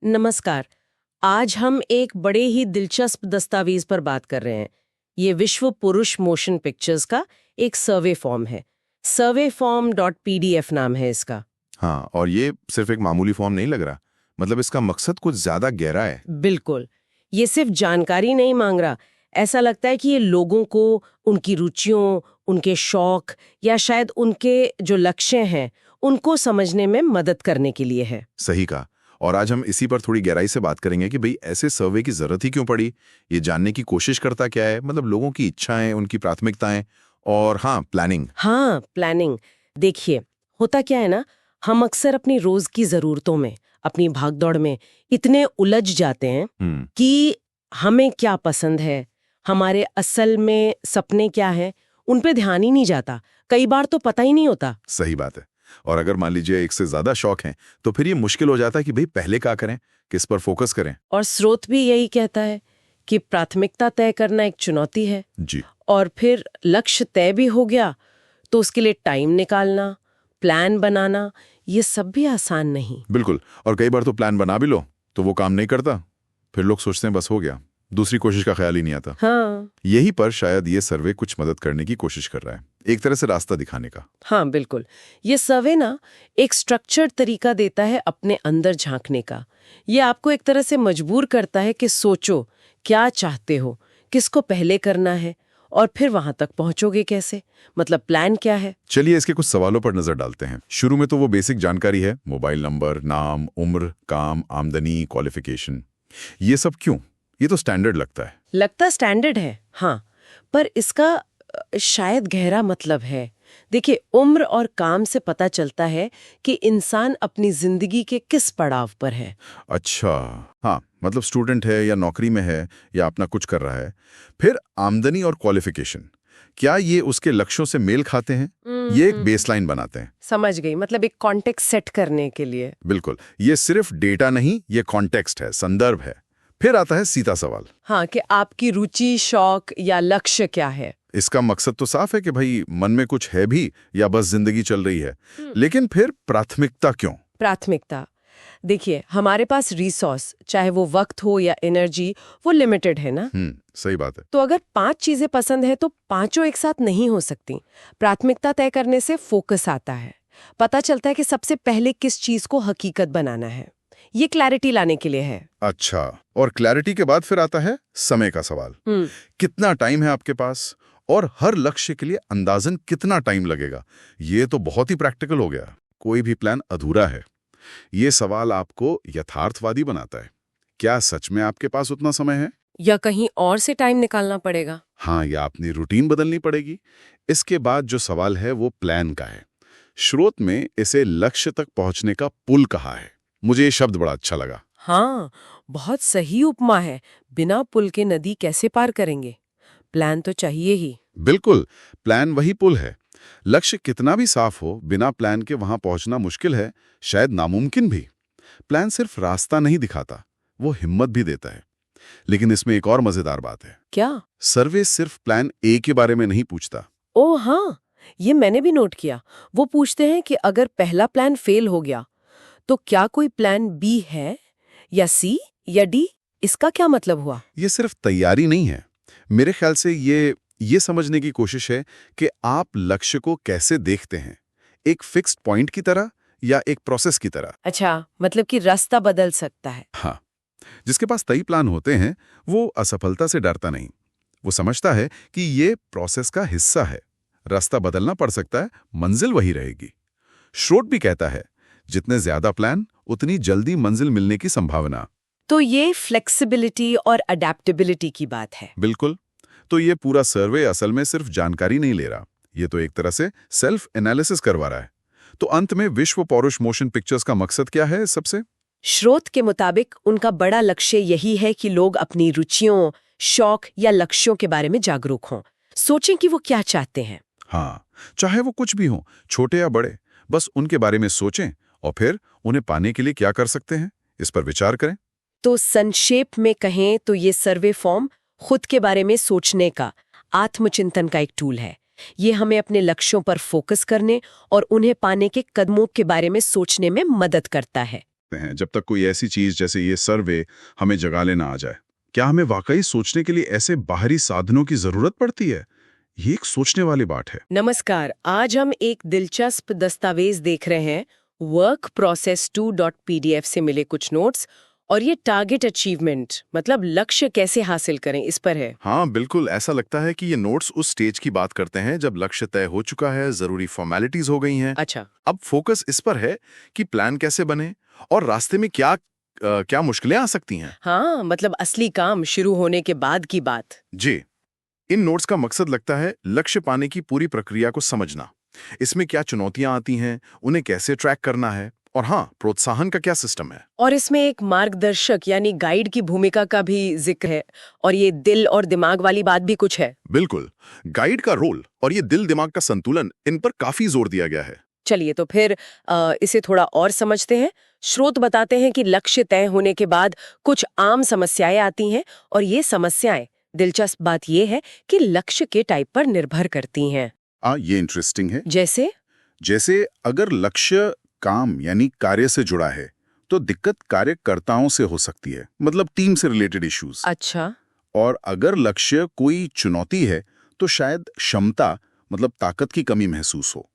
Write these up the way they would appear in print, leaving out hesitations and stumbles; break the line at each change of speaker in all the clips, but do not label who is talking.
नमस्कार। आज हम एक बड़े ही दिलचस्प दस्तावेज पर बात कर रहे हैं। ये विश्व पुरुष मोशन पिक्चर्स का एक सर्वे फॉर्म है। surveyform.pdf नाम है इसका।
हाँ, और ये सिर्फ एक मामूली फॉर्म नहीं लग रहा। मतलब इसका मकसद कुछ ज्यादा गहरा है।
बिल्कुल, ये सिर्फ जानकारी नहीं मांग रहा। ऐसा लगता है कि ये लोगों को उनकी रुचियों, उनके शौक या शायद उनके जो लक्ष्य हैं उनको समझने में मदद करने के लिए है।
सही कहा। और आज हम इसी पर थोड़ी गहराई से बात करेंगे कि भाई ऐसे सर्वे की जरूरत ही क्यों पड़ी, ये जानने की कोशिश करता क्या है, मतलब लोगों की इच्छाएं, उनकी प्राथमिकताएं और हाँ,
प्लानिंग। देखिए, होता क्या है ना, हम अक्सर अपनी रोज की जरूरतों में, अपनी भागदौड़ में इतने उलझ जाते हैं कि हमें क्या पसंद है, हमारे असल में सपने क्या हैं, उन पे ध्यान ही नहीं जाता। कई बार तो पता ही नहीं होता।
सही बात है। और अगर मान लीजिए एक से ज्यादा शौक हैं, तो फिर ये मुश्किल हो जाता है कि भाई पहले क्या करें, किस पर फोकस करें।
और स्रोत भी यही कहता है कि प्राथमिकता तय करना एक चुनौती है।
जी।
और फिर लक्ष्य तय भी हो गया तो उसके लिए टाइम निकालना, प्लान बनाना, ये सब भी आसान नहीं।
बिल्कुल। और कई बार तो प्लान बना भी लो तो वो काम नहीं करता। फिर लोग सोचते हैं बस हो गया, दूसरी कोशिश का ख्याल ही नहीं आता।
हाँ।
यही पर शायद ये सर्वे कुछ मदद करने की कोशिश कर रहा है, एक तरह से रास्ता दिखाने का।
हाँ, बिल्कुल। ये सर्वे ना एक स्ट्रक्चर्ड तरीका देता है अपने अंदर झांकने का। ये आपको एक तरह से मजबूर करता है कि सोचो क्या चाहते हो, किसको पहले करना है और फिर वहां तक पहुंचोगे कैसे, मतलब प्लान क्या है।
चलिए इसके कुछ सवालों पर नजर डालते हैं। शुरू में तो वो बेसिक जानकारी है, मोबाइल नंबर, नाम, उम्र, काम, आमदनी, क्वालिफिकेशन। ये सब क्यों? ये तो स्टैंडर्ड
लगता स्टैंडर्ड है, हाँ, पर इसका शायद गहरा मतलब है। देखिए, उम्र और काम से पता चलता है कि इंसान अपनी जिंदगी के किस पड़ाव पर है।
अच्छा, हाँ, मतलब स्टूडेंट है या नौकरी में है या अपना कुछ कर रहा है। फिर आमदनी और क्वालिफिकेशन, क्या ये उसके लक्ष्यों से मेल खाते हैं? ये एक बेसलाइन बनाते हैं।
समझ गई, मतलब एक कॉन्टेक्स्ट सेट करने के लिए।
बिल्कुल, ये सिर्फ डेटा नहीं, ये कॉन्टेक्स्ट है, संदर्भ है। फिर आता है सीधा सवाल।
हाँ, कि आपकी रुचि, शौक या लक्ष्य क्या है।
इसका मकसद तो साफ है कि भाई मन में कुछ है भी या बस जिंदगी चल रही है। लेकिन फिर प्राथमिकता क्यों?
प्राथमिकता, देखिए, हमारे पास रिसोर्स, चाहे वो वक्त हो या एनर्जी, वो लिमिटेड है ना।
सही बात है।
तो अगर 5 चीजें पसंद है तो पांचों एक साथ नहीं हो सकती। प्राथमिकता तय करने से फोकस आता है, पता चलता है कि सबसे पहले किस चीज को हकीकत बनाना है। ये क्लैरिटी लाने के लिए है।
अच्छा, और क्लैरिटी के बाद फिर आता है समय का सवाल। कितना टाइम है आपके पास और हर लक्ष्य के लिए अंदाजन कितना टाइम लगेगा? ये तो बहुत ही प्रैक्टिकल हो गया। कोई भी प्लान अधूरा है। ये सवाल आपको यथार्थवादी बनाता है। क्या सच में आपके पास उतना समय है,
या कहीं और से टाइम निकालना पड़ेगा?
हाँ, या अपनी रूटीन बदलनी पड़ेगी? इसके बाद जो सवाल है वो प्लान का है। स्रोत में इसे लक्ष्य तक पहुंचने का पुल कहा है। मुझे ये शब्द बड़ा अच्छा लगा।
हाँ, बहुत सही उपमा है। बिना पुल के नदी कैसे पार करेंगे? प्लान तो चाहिए ही।
बिल्कुल, प्लान वही पुल है। लक्ष्य कितना भी साफ हो, बिना प्लान के वहां पहुंचना मुश्किल है, शायद नामुमकिन भी। प्लान सिर्फ रास्ता नहीं दिखाता, वो हिम्मत भी देता है। लेकिन इसमें एक और मजेदार बात है।
क्या?
सर्वे सिर्फ प्लान ए के बारे में नहीं पूछता।
ओ हाँ, ये मैंने भी नोट किया। वो पूछते हैं कि अगर पहला प्लान फेल हो गया तो क्या कोई प्लान बी है या सी या डी? इसका क्या मतलब हुआ?
ये सिर्फ तैयारी नहीं है। मेरे ख्याल से ये समझने की कोशिश है कि आप लक्ष्य को कैसे देखते हैं, एक फिक्स्ड पॉइंट की तरह या एक प्रोसेस की तरह।
अच्छा, मतलब कि रास्ता बदल सकता है।
हाँ, जिसके पास तय प्लान होते हैं वो असफलता से डरता नहीं। वो समझता है कि ये प्रोसेस का हिस्सा है, रास्ता बदलना पड़ सकता है, मंजिल वही रहेगी। श्रोट भी कहता है, जितने ज्यादा प्लान उतनी जल्दी मंजिल मिलने की संभावना।
तो ये फ्लेक्सिबिलिटी और अडेप्टेबिलिटी की बात है।
बिल्कुल। तो ये पूरा सर्वे असल में सिर्फ जानकारी नहीं ले रहा, ये तो एक तरह से सेल्फ एनालिसिस करवा रहा है। तो अंत में विश्व पौरुष मोशन पिक्चर्स का मकसद क्या है? सबसे
स्रोत के मुताबिक उनका बड़ा लक्ष्य यही है कि लोग अपनी रुचियों, शौक या लक्ष्यों के बारे में जागरूक हों, सोचें कि वो क्या चाहते हैं।
हाँ, चाहे वो कुछ भी हो, छोटे या बड़े, बस उनके बारे में सोचें और फिर उन्हें पाने के लिए क्या कर सकते हैं, इस पर विचार करें।
तो संक्षेप में कहें तो ये सर्वे फॉर्म खुद के बारे में सोचने का, आत्मचिंतन का एक टूल है। ये हमें अपने लक्ष्यों पर फोकस करने और उन्हें पाने के कदमों के बारे में सोचने में मदद करता है।
हैं जब तक कोई ऐसी चीज जैसे ये सर्वे हमें जगा लेना आ जाए। क्या हमें वाकई सोचने के लिए ऐसे बाहरी साधनों की जरूरत पड़ती है? ये एक सोचने वाली बात है।
नमस्कार, आज हम एक दिलचस्प दस्तावेज देख रहे हैं, workprocess2.pdf से मिले कुछ नोट्स, और ये टारगेट अचीवमेंट मतलब लक्ष्य कैसे हासिल करें इस पर है।
हाँ बिल्कुल, ऐसा लगता है कि ये नोट्स उस स्टेज की बात करते हैं जब लक्ष्य तय हो चुका है, जरूरी फॉर्मेलिटीज हो गई हैं।
अच्छा,
अब फोकस इस पर है कि प्लान कैसे बने और रास्ते में क्या मुश्किलें आ सकती हैं।
हाँ, मतलब असली काम शुरू होने के बाद की बात।
जी, इन नोट्स का मकसद लगता है लक्ष्य पाने की पूरी प्रक्रिया को समझना। इसमें क्या चुनौतियां आती हैं, उन्हें कैसे ट्रैक करना है, और हाँ, प्रोत्साहन का क्या सिस्टम है।
और इसमें एक मार्गदर्शक यानी गाइड की भूमिका का भी जिक्र है, और ये दिल और दिमाग वाली बात भी कुछ है।
बिल्कुल, गाइड का रोल और ये दिल दिमाग का संतुलन, इन पर काफी जोर दिया गया है।
चलिए तो फिर इसे थोड़ा और समझते हैं। स्रोत बताते हैं कि लक्ष्य तय होने के बाद कुछ आम समस्याएं आती हैं, और ये समस्याएं, दिलचस्प बात ये है कि लक्ष्य के टाइप पर निर्भर करती हैं।
ये इंटरेस्टिंग है।
जैसे
अगर लक्ष्य काम यानी कार्य से जुड़ा है तो दिक्कत कार्यकर्ताओं से हो सकती है, मतलब टीम से रिलेटेड इश्यूज।
अच्छा,
और अगर लक्ष्य कोई चुनौती है तो शायद क्षमता मतलब ताकत की कमी महसूस हो।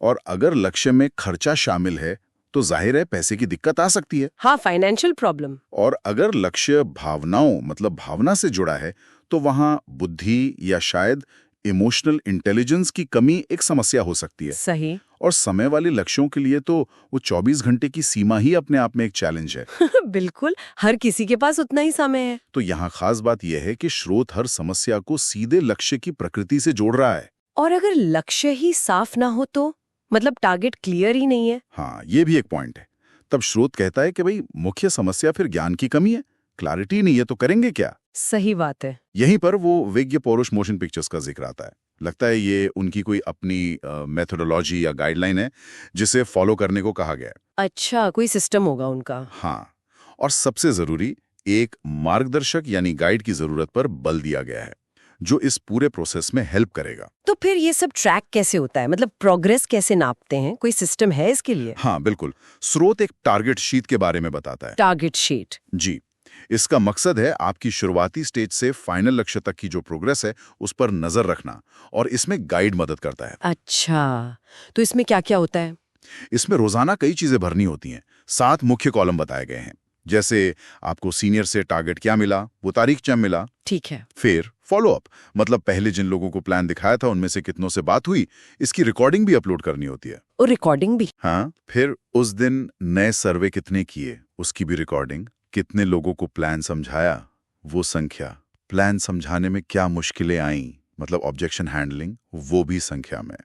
और अगर लक्ष्य में खर्चा शामिल है तो जाहिर है पैसे की दिक्कत आ सकती है।
हाँ, फाइनेंशियल प्रॉब्लम।
और अगर लक्ष्य भावनाओं मतलब भावना से जुड़ा है तो वहां बुद्धि या शायद इमोशनल इंटेलिजेंस की कमी एक समस्या हो सकती है।
सही।
और समय वाले लक्ष्यों के लिए तो वो 24 घंटे की सीमा ही अपने आप में एक चैलेंज है।
बिल्कुल, हर किसी के पास उतना ही समय है।
तो यहाँ खास बात यह है कि स्रोत हर समस्या को सीधे लक्ष्य की प्रकृति से जोड़ रहा है।
और अगर लक्ष्य ही साफ ना हो तो, मतलब टारगेट क्लियर ही नहीं है।
हाँ, ये भी एक पॉइंट है। तब स्रोत कहता है कि भाई मुख्य समस्या फिर ज्ञान की कमी है, क्लैरिटी नहीं है, तो करेंगे क्या।
सही बात है।
यहीं पर वो विज्ञ पौरुष मोशन पिक्चर्स का जिक्र आता है। लगता है ये उनकी कोई अपनी मेथोडोलॉजी या गाइडलाइन है जिसे फॉलो करने को कहा गया है।
अच्छा, कोई सिस्टम होगा उनका।
हाँ, और सबसे जरूरी एक मार्गदर्शक यानी गाइड की जरूरत पर बल दिया गया है जो इस पूरे प्रोसेस में हेल्प करेगा।
तो फिर ये सब ट्रैक कैसे होता है, मतलब प्रोग्रेस कैसे नापते हैं, कोई सिस्टम है इसके लिए?
हाँ बिल्कुल, स्रोत एक टारगेट शीट के बारे में बताता है।
Target sheet?
जी, इसका मकसद है आपकी शुरुआती स्टेज से फाइनल लक्ष्य तक की जो प्रोग्रेस है उस पर नजर रखना, और इसमें गाइड मदद करता है।
अच्छा, तो इसमें क्या क्या होता है?
इसमें रोजाना कई चीजें भरनी होती हैं। 7 मुख्य कॉलम बताए गए हैं, जैसे आपको सीनियर से टारगेट क्या मिला, वो तारीख जब मिला।
ठीक है।
फिर फॉलो अप, मतलब पहले जिन लोगों को प्लान दिखाया था उनमें से कितनों से बात हुई, इसकी रिकॉर्डिंग भी अपलोड करनी होती है।
और रिकॉर्डिंग भी?
हाँ, फिर उस दिन नए सर्वे कितने किए उसकी भी रिकॉर्डिंग, कितने लोगों को प्लान समझाया वो संख्या, प्लान समझाने में क्या मुश्किलें आईं मतलब ऑब्जेक्शन हैंडलिंग, वो भी संख्या में।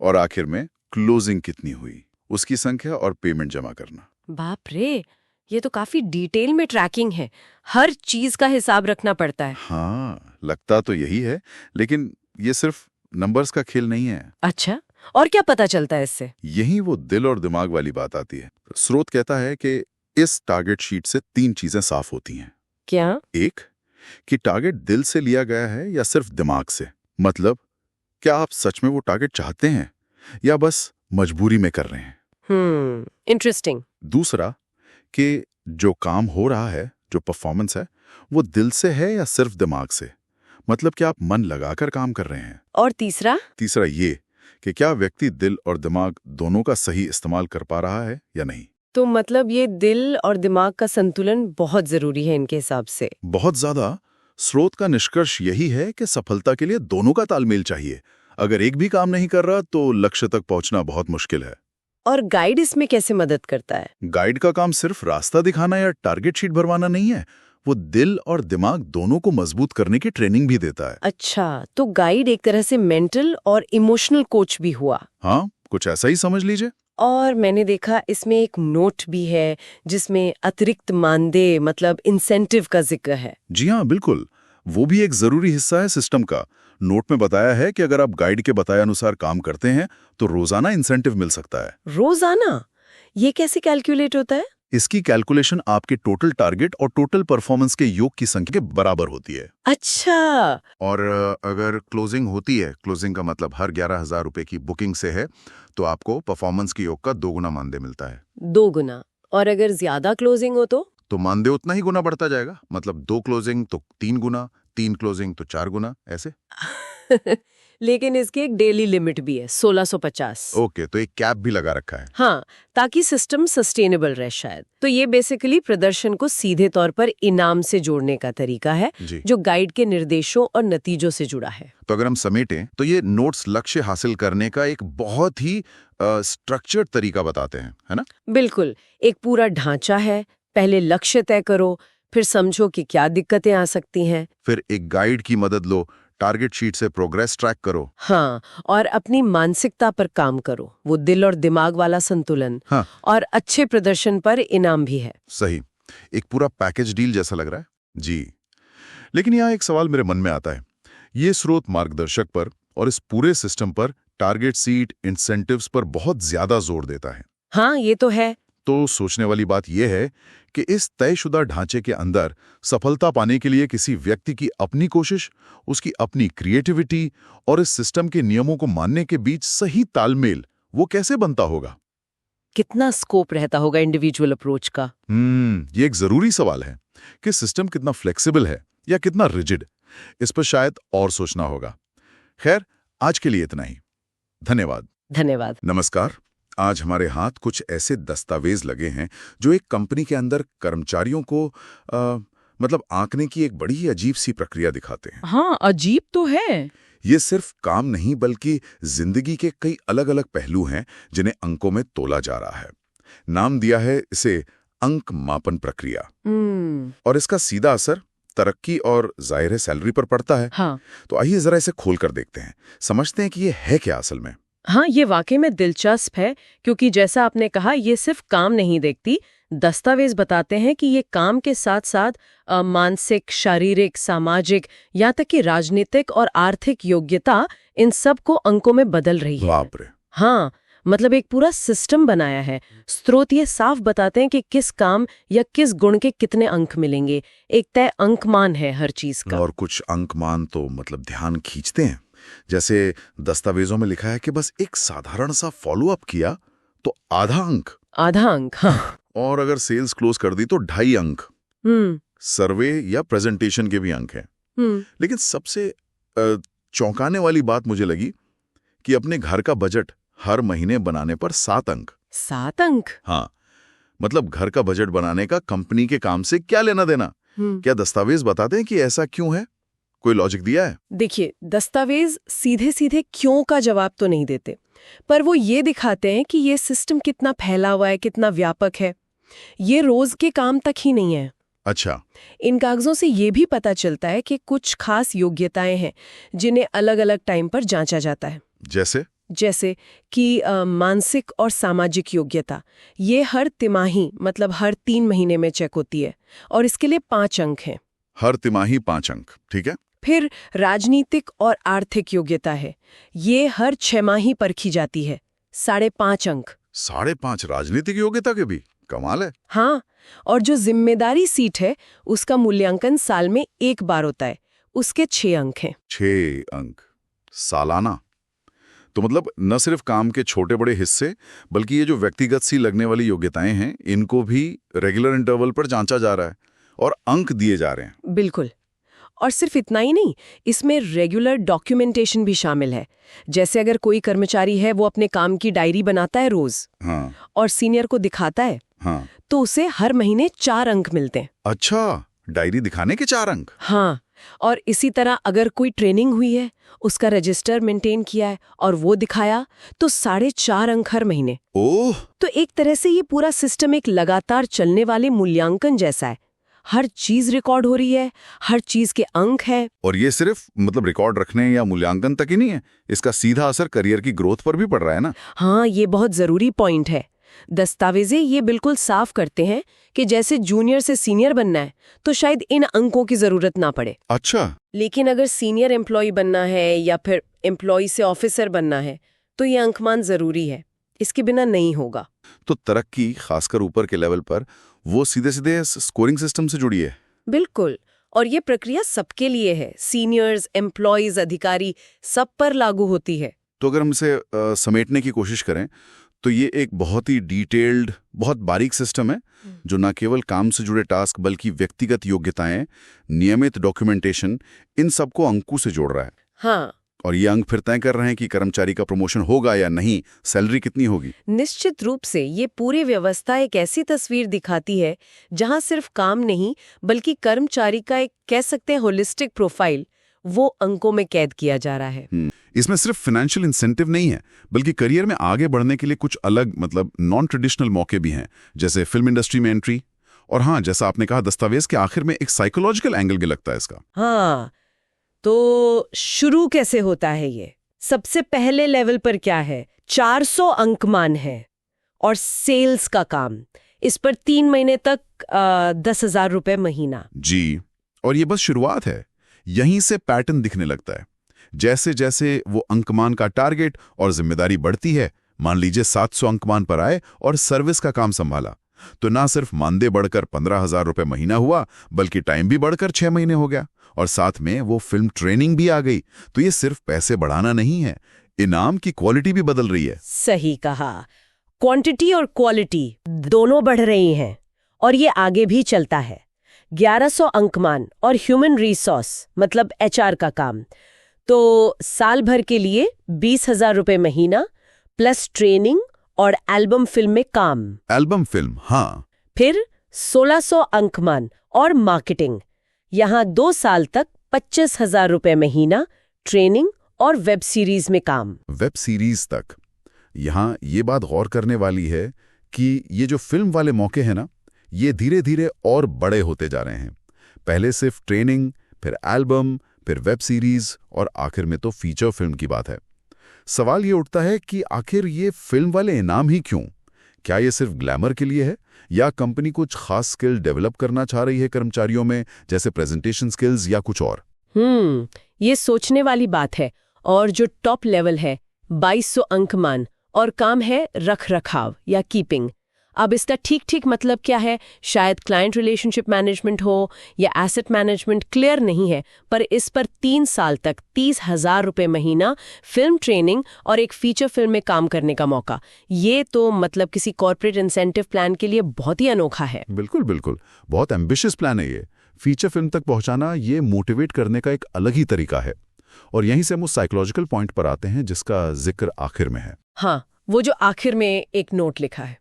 और आखिर में क्लोजिंग कितनी हुई उसकी संख्या और पेमेंट जमा करना।
बाप रे, ये तो काफी डिटेल में ट्रैकिंग है, हर चीज का हिसाब रखना पड़ता है।
हाँ, लगता तो यही है, लेकिन ये सिर्फ नंबर्स का खेल नहीं है।
अच्छा, और क्या पता चलता है इससे?
यही वो दिल और दिमाग वाली बात आती है। स्रोत कहता है कि इस टारगेट शीट से 3 चीजें साफ होती हैं।
क्या?
एक, कि टारगेट दिल से लिया गया है या सिर्फ दिमाग से, मतलब क्या आप सच में वो टारगेट चाहते हैं या बस मजबूरी में कर रहे हैं।
इंटरेस्टिंग।
दूसरा, कि जो काम हो रहा है, जो परफॉर्मेंस है, वो दिल से है या सिर्फ दिमाग से, मतलब क्या आप मन लगाकर काम कर रहे हैं।
और तीसरा?
तीसरा ये कि क्या व्यक्ति दिल और दिमाग दोनों का सही इस्तेमाल कर पा रहा है या नहीं।
तो मतलब ये दिल और दिमाग का संतुलन बहुत जरूरी है इनके हिसाब से।
बहुत ज्यादा। स्रोत का निष्कर्ष यही है कि सफलता के लिए दोनों का तालमेल चाहिए। अगर एक भी काम नहीं कर रहा तो लक्ष्य तक पहुंचना बहुत मुश्किल है।
और गाइड इसमें कैसे मदद करता है?
गाइड का काम सिर्फ रास्ता दिखाना या टारगेट शीट भरवाना नहीं है, वो दिल और दिमाग दोनों को मजबूत करने की ट्रेनिंग भी देता है।
अच्छा, तो गाइड एक तरह से मेंटल और इमोशनल कोच भी हुआ।
हाँ, कुछ ऐसा ही समझ लीजिए।
और मैंने देखा इसमें एक नोट भी है जिसमें अतिरिक्त मानदेय मतलब इंसेंटिव का जिक्र है।
जी हाँ बिल्कुल, वो भी एक जरूरी हिस्सा है सिस्टम का। नोट में बताया है कि अगर आप गाइड के बताए अनुसार काम करते हैं तो रोजाना इंसेंटिव मिल सकता है।
रोजाना? ये कैसे कैलकुलेट होता है?
इसकी कैलकुलेशन आपके टोटल टारगेट और टोटल परफॉर्मेंस के योग की संख्या के बराबर होती है।
अच्छा।
और अगर क्लोजिंग होती है, क्लोजिंग का मतलब हर 11,000 रुपए की बुकिंग से है, तो आपको परफॉर्मेंस के योग का 2 गुना मानदेय मिलता है।
2 गुना? और अगर ज्यादा क्लोजिंग हो
तो मानदेय उतना ही गुना बढ़ता जाएगा, मतलब 2 क्लोजिंग तो 3 गुना, 3 क्लोजिंग तो 4 गुना, ऐसे।
लेकिन इसकी एक डेली लिमिट भी है, 1650।
ओके, तो एक कैप भी लगा रखा है।
हाँ, ताकि सिस्टम सस्टेनेबल रहे शायद। तो ये बेसिकली प्रदर्शन को सीधे तौर पर इनाम से जोड़ने का तरीका है, जो गाइड के निर्देशों और नतीजों से जुड़ा है।
तो अगर हम समेटें तो ये नोट्स लक्ष्य हासिल करने का एक बहुत ही स्ट्रक्चर्ड तरीका बताते हैं, है ना?
बिल्कुल, एक पूरा ढांचा है। पहले लक्ष्य तय करो, फिर समझो कि क्या दिक्कतें आ सकती हैं,
फिर एक गाइड की मदद लो, टारगेट शीट से प्रोग्रेस ट्रैक करो।
हाँ, और अपनी मानसिकता पर काम करो, वो दिल और दिमाग वाला संतुलन।
हाँ।
और अच्छे प्रदर्शन पर इनाम भी है।
सही, एक पूरा पैकेज डील जैसा लग रहा है जी। लेकिन यहाँ एक सवाल मेरे मन में आता है, ये स्रोत मार्गदर्शक पर और इस पूरे सिस्टम पर टारगेट सीट इंसेंटिव्स पर बहुत ज्यादा जोर देता है।
हाँ, ये तो है।
तो सोचने वाली बात यह है कि इस तयशुदा ढांचे के अंदर सफलता पाने के लिए किसी व्यक्ति की अपनी कोशिश, उसकी अपनी क्रिएटिविटी और इस सिस्टम के नियमों को मानने के बीच सही तालमेल वो कैसे बनता होगा?
कितना स्कोप रहता होगा इंडिविजुअल अप्रोच का?
ये एक जरूरी सवाल है कि सिस्टम कितना फ्लेक्सिबल है या कितना रिजिड। इस पर शायद और सोचना होगा। खैर, आज के लिए इतना ही। धन्यवाद।
धन्यवाद।
नमस्कार। आज हमारे हाथ कुछ ऐसे दस्तावेज लगे हैं जो एक कंपनी के अंदर कर्मचारियों को मतलब आंकने की एक बड़ी ही अजीब सी प्रक्रिया दिखाते हैं।
हाँ, अजीब तो है।
ये सिर्फ काम नहीं बल्कि जिंदगी के कई अलग अलग पहलू हैं जिन्हें अंकों में तोला जा रहा है। नाम दिया है इसे अंक मापन प्रक्रिया। और इसका सीधा असर तरक्की और जाहिर है सैलरी पर पड़ता है।
हाँ।
तो आइए जरा इसे खोल कर देखते हैं, समझते हैं कि ये है क्या असल में।
हाँ, ये वाकई में दिलचस्प है, क्योंकि जैसा आपने कहा, ये सिर्फ काम नहीं देखती। दस्तावेज बताते हैं कि ये काम के साथ साथ मानसिक, शारीरिक, सामाजिक, यहाँ तक कि राजनीतिक और आर्थिक योग्यता, इन सब को अंकों में बदल रही है।
बाप रे।
हाँ, मतलब एक पूरा सिस्टम बनाया है। स्रोत ये साफ बताते हैं कि किस काम या किस गुण के कितने अंक मिलेंगे। एक तय अंकमान है हर चीज का।
और कुछ अंकमान तो मतलब ध्यान खींचते हैं। जैसे दस्तावेजों में लिखा है कि बस एक साधारण सा फॉलोअप किया तो आधा अंक।
आधा अंक, हाँ।
और अगर सेल्स क्लोज कर दी तो 2.5 अंक। सर्वे या प्रेजेंटेशन के भी अंक हैं। लेकिन सबसे चौंकाने वाली बात मुझे लगी कि अपने घर का बजट हर महीने बनाने पर 7 अंक।
7 अंक?
हाँ, मतलब घर का बजट बनाने का कंपनी के काम से क्या लेना देना? क्या दस्तावेज बताते हैं कि ऐसा क्यों है? कोई लॉजिक दिया है?
देखिए, दस्तावेज सीधे सीधे क्यों का जवाब तो नहीं देते, पर वो ये दिखाते हैं कि ये सिस्टम कितना फैला हुआ है, कितना व्यापक है। ये रोज के काम तक ही नहीं है।
अच्छा।
इन कागजों से ये भी पता चलता है कि कुछ खास योग्यताएं हैं जिन्हें अलग अलग टाइम पर जांचा जाता है। जैसे कि मानसिक और सामाजिक योग्यता, ये हर तिमाही मतलब हर 3 महीने में चेक होती है, और इसके लिए 5 अंक हैं।
हर तिमाही 5 अंक, ठीक है।
फिर राजनीतिक और आर्थिक योग्यता है, ये हर 6 माही परखी जाती है, 5.5 अंक।
5.5 राजनीतिक योग्यता के भी? कमाल है।
हाँ, और जो जिम्मेदारी सीट है उसका मूल्यांकन साल में 1 बार होता है, उसके 6 अंक हैं।
6 अंक सालाना? तो मतलब न सिर्फ काम के छोटे बड़े हिस्से, बल्कि ये जो व्यक्तिगत सी लगने वाली योग्यताएं हैं, इनको भी रेगुलर इंटरवल पर जांचा जा रहा है और अंक दिए जा रहे हैं।
बिल्कुल। और सिर्फ इतना ही नहीं, इसमें रेगुलर डॉक्यूमेंटेशन भी शामिल है। जैसे अगर कोई कर्मचारी है, वो अपने काम की डायरी बनाता है रोज,
हाँ,
और सीनियर को दिखाता है,
हाँ,
तो उसे हर महीने 4 अंक मिलते हैं।
अच्छा, डायरी दिखाने के 4 अंक?
हाँ, और इसी तरह अगर कोई ट्रेनिंग हुई है, उसका रजिस्टर मेंटेन किया है और वो दिखाया, तो 4.5 अंक हर महीने।
ओह!
तो एक तरह से ये पूरा सिस्टम एक लगातार चलने वाले मूल्यांकन जैसा है। हर चीज रिकॉर्ड हो रही है, हर चीज के अंक है।
और ये सिर्फ मतलब रिकॉर्ड रखने या मूल्यांकन तक ही नहीं है, इसका सीधा असर करियर की ग्रोथ पर भी पड़ रहा है ना?
हाँ, ये बहुत जरूरी पॉइंट है। दस्तावेजें ये बिल्कुल साफ करते हैं कि जैसे जूनियर से सीनियर बनना है, तो शायद इन अंकों की जरूरत ना पड़े।
अच्छा।
लेकिन अगर सीनियर एम्प्लॉय बनना है या फिर एम्प्लॉय से ऑफिसर बनना है, तो ये अंकमान जरूरी है, इसके बिना नहीं होगा।
तो तरक्की, खासकर ऊपर के लेवल पर, वो सीधे सीधे स्कोरिंग सिस्टम से जुड़ी है?
बिल्कुल, और ये प्रक्रिया सबके लिए है, सीनियर्स, एम्प्लॉयज, अधिकारी, सब पर लागू होती है।
तो अगर हम इसे समेटने की कोशिश करें तो ये एक बहुत ही डिटेल्ड, बहुत बारीक सिस्टम है जो न केवल काम से जुड़े टास्क बल्कि व्यक्तिगत योग्यताएं, नियमित डॉक्यूमेंटेशन, इन सबको अंकों से जोड़ रहा है।
हाँ।
और ये अंक फिर तय कर रहे हैं कि कर्मचारी का प्रमोशन होगा या नहीं, सैलरी कितनी होगी।
निश्चित रूप से ये पूरी व्यवस्था एक ऐसी तस्वीर दिखाती है जहां सिर्फ काम नहीं बल्कि कर्मचारी का एक कह सकते हैं होलिस्टिक प्रोफाइल वो अंकों में कैद किया जा रहा है।
इसमें सिर्फ फाइनेंशियल इंसेंटिव नहीं है बल्कि करियर में आगे बढ़ने के लिए कुछ अलग नॉन ट्रेडिशनल मौके भी हैं, जैसे फिल्म इंडस्ट्री में एंट्री। और हाँ, जैसा आपने कहा, दस्तावेज के आखिर में एक साइकोलॉजिकल एंगल भी लगता है इसका।
हाँ, तो शुरू कैसे होता है ये? सबसे पहले लेवल पर क्या है? 400 अंकमान है और सेल्स का काम। इस पर 3 महीने तक 10,000 रुपए महीना।
जी, और ये बस शुरुआत है। यहीं से पैटर्न दिखने लगता है। जैसे जैसे वो अंकमान का टारगेट और जिम्मेदारी बढ़ती है, मान लीजिए 700 अंकमान पर आए और सर्विस का काम संभाला, तो ना सिर्फ मानदेय बढ़कर 15,000 रुपए महीना हुआ बल्कि टाइम भी बढ़कर 6 महीने हो गया और साथ में वो फिल्म ट्रेनिंग भी आ गई। तो ये सिर्फ पैसे बढ़ाना नहीं है, इनाम की क्वालिटी भी बदल रही है।
सही कहा, क्वांटिटी और क्वालिटी दोनों बढ़ रही हैं और ये आगे भी चलता है। 1100 अंकमान और ह्यूमन रिसोर्स मतलब HR का काम, तो साल भर के लिए 20,000 रुपए महीना प्लस ट्रेनिंग और एल्बम फिल्म में काम।
एल्बम फिल्म, हाँ।
फिर 1600 अंकमान और मार्केटिंग, यहाँ 2 साल तक 25,000 रुपए महीना ट्रेनिंग और वेब सीरीज में काम।
वेब सीरीज तक। यहाँ ये बात गौर करने वाली है कि ये जो फिल्म वाले मौके हैं ना, ये धीरे धीरे और बड़े होते जा रहे हैं। पहले सिर्फ ट्रेनिंग, फिर एल्बम, फिर वेब सीरीज और आखिर में तो फीचर फिल्म की बात है। सवाल ये उठता है कि आखिर ये फिल्म वाले इनाम ही क्यों? क्या ये सिर्फ ग्लैमर के लिए है या कंपनी कुछ खास स्किल डेवलप करना चाह रही है कर्मचारियों में, जैसे प्रेजेंटेशन स्किल्स या कुछ और?
ये सोचने वाली बात है। और जो टॉप लेवल है 2200 अंकमान और काम है रख रखाव या कीपिंग। अब इसका ठीक मतलब क्या है? शायद क्लाइंट रिलेशनशिप मैनेजमेंट हो या एसेट मैनेजमेंट, क्लियर नहीं है, पर इस पर 3 साल तक 30,000 रुपए महीना, फिल्म ट्रेनिंग और एक फीचर फिल्म में काम करने का मौका। ये तो मतलब किसी कॉर्पोरेट इंसेंटिव प्लान के लिए बहुत ही अनोखा है।
बिल्कुल बिल्कुल, बहुत एम्बिशियस प्लान है ये। फीचर फिल्म तक पहुंचाना ये मोटिवेट करने का एक अलग ही तरीका है। और यहीं से हम उस साइकोलॉजिकल पॉइंट पर आते हैं जिसका जिक्र आखिर में है।
हाँ, वो जो आखिर में एक नोट लिखा है,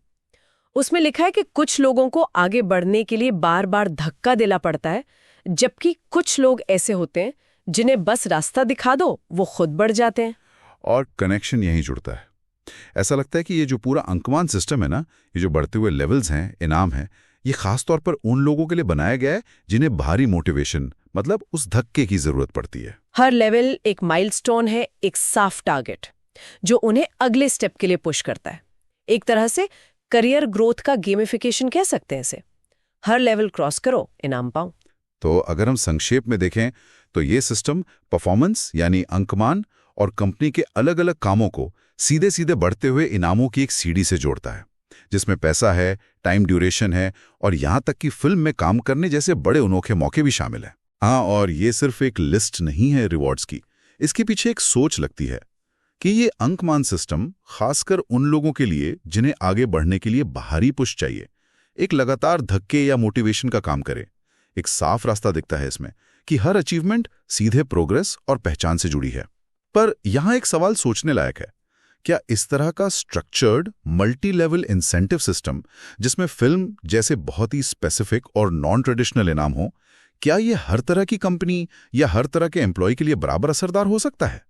उसमें लिखा है कि कुछ लोगों को आगे बढ़ने के लिए बार बार धक्का देना पड़ता है, जबकि कुछ लोग ऐसे होते हैं जिन्हें बस रास्ता दिखा दो, वो खुद बढ़ जाते हैं।
और कनेक्शन यहीं जुड़ता है। ऐसा लगता है कि ये जो पूरा अंकमान सिस्टम है ना, ये जो बढ़ते हुए लेवल्स हैं, इनाम है, ये खास तौर पर उन लोगों के लिए बनाया गया है जिन्हें भारी मोटिवेशन मतलब उस धक्के की जरूरत पड़ती है।
हर लेवल एक माइलस्टोन है, एक साफ टारगेट जो उन्हें अगले स्टेप के लिए पुश करता है। एक तरह से करियर ग्रोथ का गेमिफिकेशन कह सकते हैं इसे। हर लेवल क्रॉस करो, इनाम पाओ।
तो अगर हम संक्षेप में देखें तो ये सिस्टम परफॉर्मेंस यानी अंकमान और कंपनी के अलग अलग कामों को सीधे सीधे बढ़ते हुए इनामों की एक सीढ़ी से जोड़ता है, जिसमें पैसा है, टाइम ड्यूरेशन है और यहाँ तक कि फिल्म में काम करने जैसे बड़े अनोखे मौके भी शामिल हैं। हाँ, और ये सिर्फ एक लिस्ट नहीं है रिवॉर्ड्स की, इसके पीछे एक सोच लगती है कि ये अंकमान सिस्टम खासकर उन लोगों के लिए जिन्हें आगे बढ़ने के लिए बाहरी पुश चाहिए, एक लगातार धक्के या मोटिवेशन का काम करे। एक साफ रास्ता दिखता है इसमें कि हर अचीवमेंट सीधे प्रोग्रेस और पहचान से जुड़ी है। पर यहां एक सवाल सोचने लायक है, क्या इस तरह का structured multi level incentive system, जिसमें फिल्म जैसे बहुत ही स्पेसिफिक और नॉन ट्रेडिशनल इनाम हो, क्या ये हर तरह की कंपनी या हर तरह के एम्प्लॉय के लिए बराबर असरदार हो सकता है?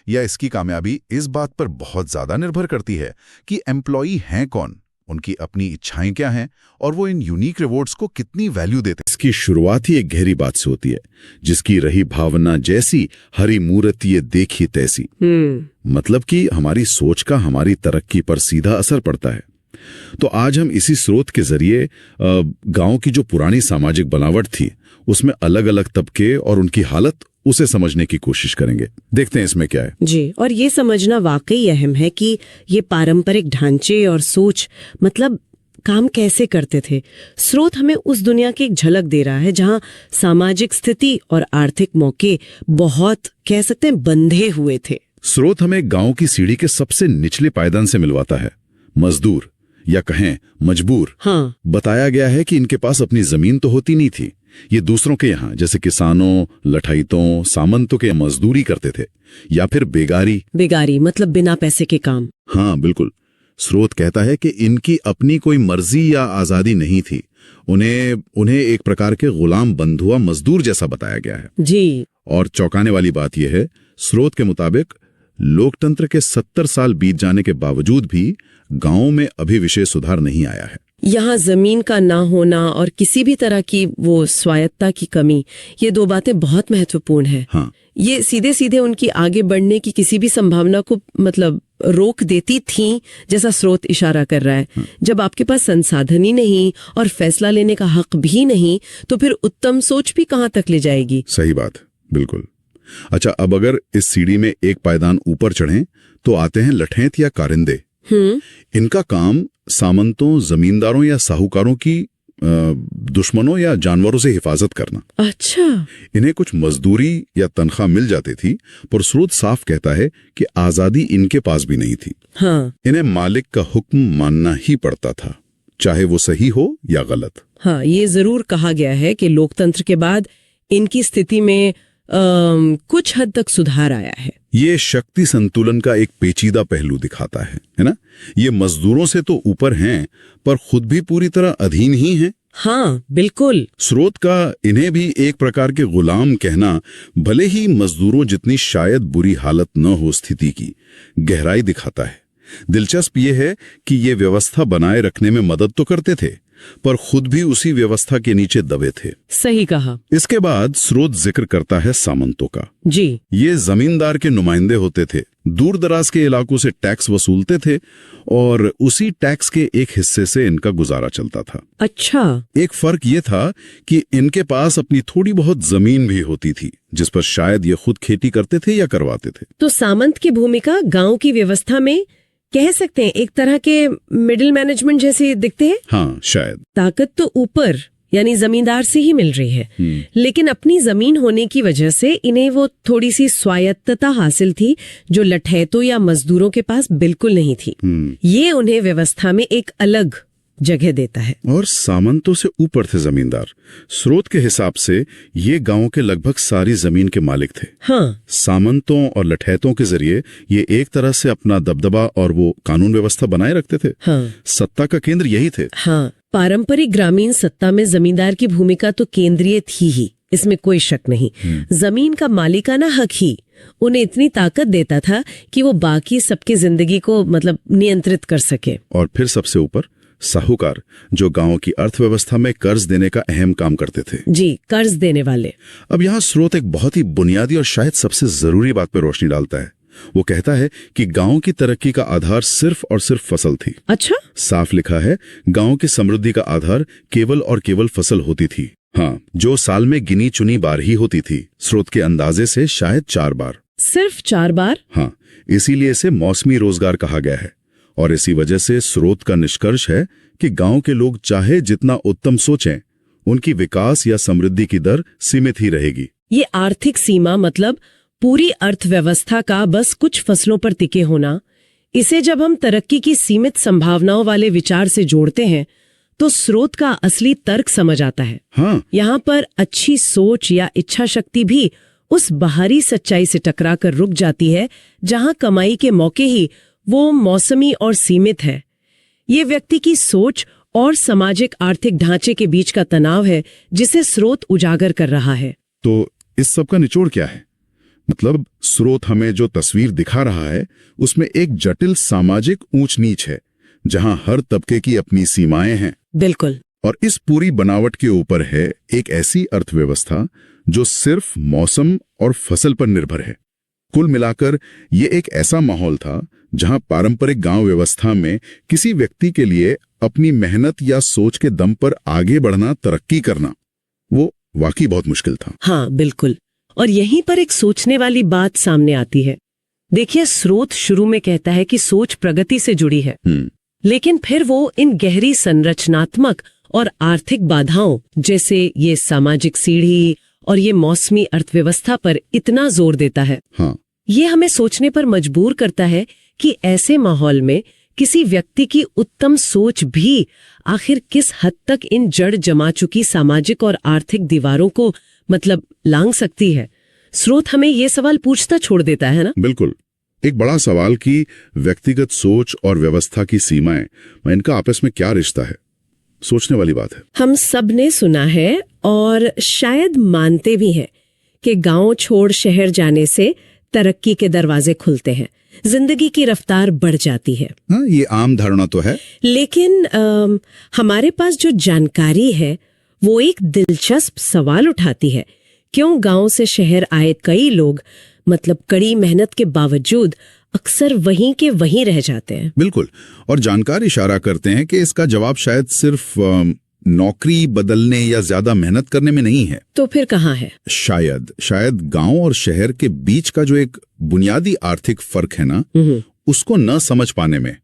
या इसकी कामयाबी इस बात पर बहुत ज्यादा निर्भर करती है कि एम्प्लॉई हैं कौन, उनकी अपनी इच्छाएं क्या हैं और वो इन यूनिक रिवॉर्ड्स को कितनी वैल्यू देते हैं।
इसकी शुरुआत ही एक गहरी बात से होती है, जिसकी रही भावना जैसी हरी मूर्त ये देखी तैसी। मतलब कि हमारी सोच का हमारी तरक्की पर सीधा असर पड़ता है। तो आज हम इसी स्रोत के जरिए गांव की जो पुरानी सामाजिक बनावट थी, उसमें अलग अलग तबके और उनकी हालत, उसे समझने की कोशिश करेंगे। देखते हैं इसमें क्या है।
जी, और ये समझना वाकई अहम है कि ये पारंपरिक ढांचे और सोच मतलब काम कैसे करते थे। स्रोत हमें उस दुनिया की एक झलक दे रहा है जहां सामाजिक स्थिति और आर्थिक मौके बहुत कह सकते हैं बंधे हुए थे।
स्रोत हमें गांव की सीढ़ी के सबसे निचले पायदान से मिलवाता है, मजदूर या कहें मजबूर।
हाँ।
बताया गया है कि इनके पास अपनी जमीन तो होती नहीं थी, ये दूसरों के यहाँ जैसे किसानों, लठाइतों, सामंतों के मजदूरी करते थे, या फिर बेगारी
मतलब बिना पैसे के काम।
हाँ बिल्कुल। स्रोत कहता है कि इनकी अपनी कोई मर्जी या आजादी नहीं थी, उन्हें एक प्रकार के गुलाम बंधुआ मजदूर जैसा बताया गया है
जी।
और चौंकाने वाली बात यह है, स्रोत के मुताबिक लोकतंत्र के 70 साल बीत जाने के बावजूद भी गांवों में अभी विशेष सुधार नहीं आया है।
यहाँ जमीन का ना होना और किसी भी तरह की वो स्वायत्ता की कमी, ये दो बातें बहुत महत्वपूर्ण है।
हाँ।
ये सीधे सीधे उनकी आगे बढ़ने की किसी भी संभावना को मतलब रोक देती थी, जैसा स्रोत इशारा कर रहा है।
हाँ।
जब आपके पास संसाधन ही नहीं और फैसला लेने का हक भी नहीं, तो फिर उत्तम सोच भी कहाँ तक ले जाएगी।
सही बात, बिल्कुल। अच्छा, अब अगर इस सीढ़ी में एक पायदान ऊपर चढ़ें तो आते हैं लठैत या कारिंदे। इनका काम सामंतों, जमींदारों या साहूकारों की दुश्मनों या जानवरों से हिफाजत करना।
अच्छा।
इन्हें कुछ मजदूरी या तनख्वाह मिल जाती थी, पर स्रोत साफ कहता है कि आजादी इनके पास भी नहीं थी।
हाँ।
इन्हें मालिक का हुक्म मानना ही पड़ता था, चाहे वो सही हो या गलत।
हाँ, ये जरूर कहा गया है कि लोकतंत्र के बाद इनकी स्थिति में कुछ हद तक सुधार आया है।
ये शक्ति संतुलन का एक पेचीदा पहलू दिखाता है ना? ये मजदूरों से तो ऊपर हैं, पर खुद भी पूरी तरह अधीन ही हैं।
हाँ बिल्कुल।
स्रोत का इन्हें भी एक प्रकार के गुलाम कहना, भले ही मजदूरों जितनी शायद बुरी हालत न हो स्थिति की, गहराई दिखाता है। दिलचस्प ये है कि ये व्यवस्था बनाए रखने में मदद तो करते थे, पर खुद भी उसी व्यवस्था के नीचे दबे थे।
सही कहा।
इसके बाद स्रोत जिक्र करता है सामंतों का।
जी।
ये जमींदार के नुमाइंदे होते थे, दूर दराज के इलाकों से टैक्स वसूलते थे और उसी टैक्स के एक हिस्से से इनका गुजारा चलता था।
अच्छा।
एक फर्क ये था कि इनके पास अपनी थोड़ी बहुत जमीन भी होती थी, जिस पर शायद ये खुद खेती करते थे या करवाते थे।
तो सामंत की भूमिका गांव की व्यवस्था में कह सकते हैं एक तरह के मिडिल मैनेजमेंट जैसे दिखते हैं।
हाँ शायद।
ताकत तो ऊपर यानी जमींदार से ही मिल रही है, लेकिन अपनी जमीन होने की वजह से इन्हें वो थोड़ी सी स्वायत्तता हासिल थी जो लठैतों या मजदूरों के पास बिल्कुल नहीं थी। ये उन्हें व्यवस्था में एक अलग जगह देता है।
और सामंतों से ऊपर थे जमींदार। स्रोत के हिसाब से ये गांव के लगभग सारी जमीन के मालिक थे।
हाँ।
सामंतों और लठैतों के जरिए ये एक तरह से अपना दबदबा और वो कानून व्यवस्था बनाए रखते थे।
हाँ।
सत्ता का केंद्र यही थे।
हाँ, पारंपरिक ग्रामीण सत्ता में जमींदार की भूमिका तो केंद्रीय थी ही, इसमें कोई शक नहीं। जमीन का मालिकाना हक ही उन्हें इतनी ताकत देता था कि वो बाकी सबकी जिंदगी को मतलब नियंत्रित कर सके।
और फिर सबसे ऊपर साहूकार, जो गांव की अर्थव्यवस्था में कर्ज देने का अहम काम करते थे।
जी, कर्ज देने वाले।
अब यहाँ स्रोत एक बहुत ही बुनियादी और शायद सबसे जरूरी बात पर रोशनी डालता है। वो कहता है कि गांव की तरक्की का आधार सिर्फ और सिर्फ फसल थी।
अच्छा।
साफ लिखा है, गांव की समृद्धि का आधार केवल और केवल फसल होती थी। हाँ, जो साल में गिनी चुनी बार ही होती थी। स्रोत के अंदाजे से शायद 4 बार।
सिर्फ 4 बार?
हाँ, इसीलिए इसे मौसमी रोजगार कहा गया है। और इसी वजह से स्रोत का निष्कर्ष है कि गांव के लोग चाहे जितना उत्तम सोचें, उनकी विकास या समृद्धि की दर सीमित ही रहेगी।
ये आर्थिक सीमा मतलब पूरी अर्थव्यवस्था का बस कुछ फसलों पर टिके होना, इसे जब हम तरक्की की सीमित संभावनाओं वाले विचार से जोड़ते हैं तो स्रोत का असली तर्क समझ आता है।
हाँ।
यहाँ पर अच्छी सोच या इच्छा शक्ति भी उस बाहरी सच्चाई से टकरा कर रुक जाती है जहाँ कमाई के मौके ही वो मौसमी और सीमित है। ये व्यक्ति की सोच और सामाजिक आर्थिक ढांचे के बीच का तनाव है जिसे स्रोत उजागर कर रहा है।
तो इस सब का निचोड़ क्या है? मतलब स्रोत हमें जो तस्वीर दिखा रहा है उसमें एक जटिल सामाजिक ऊंच नीच है, जहां हर तबके की अपनी सीमाएं हैं।
बिल्कुल।
और इस पूरी बनावट के ऊपर है एक ऐसी अर्थव्यवस्था जो सिर्फ मौसम और फसल पर निर्भर है। कुल मिलाकर ये एक ऐसा माहौल था जहां पारंपरिक गांव व्यवस्था में किसी व्यक्ति के लिए अपनी मेहनत या सोच के दम पर आगे बढ़ना, तरक्की करना, वो वाकई बहुत मुश्किल था।
हाँ बिल्कुल। और यहीं पर एक सोचने वाली बात सामने आती है। देखिए, स्रोत शुरू में कहता है कि सोच प्रगति से जुड़ी है, लेकिन फिर वो इन गहरी संरचनात्मक और आर्थिक बाधाओं जैसे ये सामाजिक सीढ़ी और ये मौसमी अर्थव्यवस्था पर इतना जोर देता है।
हाँ।
ये हमें सोचने पर मजबूर करता है कि ऐसे माहौल में किसी व्यक्ति की उत्तम सोच भी आखिर किस हद तक इन जड़ जमा चुकी सामाजिक और आर्थिक दीवारों को मतलब लांघ सकती है। स्रोत हमें ये सवाल पूछता छोड़ देता है ना।
बिल्कुल, एक बड़ा सवाल कि व्यक्तिगत सोच और व्यवस्था की सीमाएं, इनका आपस में क्या रिश्ता है। सोचने वाली बात है।
हम सब ने सुना है और शायद मानते भी हैं कि गांव छोड़ शहर जाने से तरक्की के दरवाजे खुलते हैं, जिंदगी की रफ्तार बढ़ जाती है।
हाँ, ये आम धारणा तो है।
लेकिन हमारे पास जो जानकारी है वो एक दिलचस्प सवाल उठाती है। क्यों गांव से शहर आए कई लोग मतलब कड़ी मेहनत के बावजूद अक्सर वहीं के वहीं रह जाते हैं?
बिल्कुल, और जानकार इशारा करते हैं कि इसका जवाब शायद सिर्फ नौकरी बदलने या ज्यादा मेहनत करने में नहीं है।
तो फिर कहाँ है?
शायद गांव और शहर के बीच का जो एक बुनियादी आर्थिक फर्क है ना, उसको न समझ पाने में।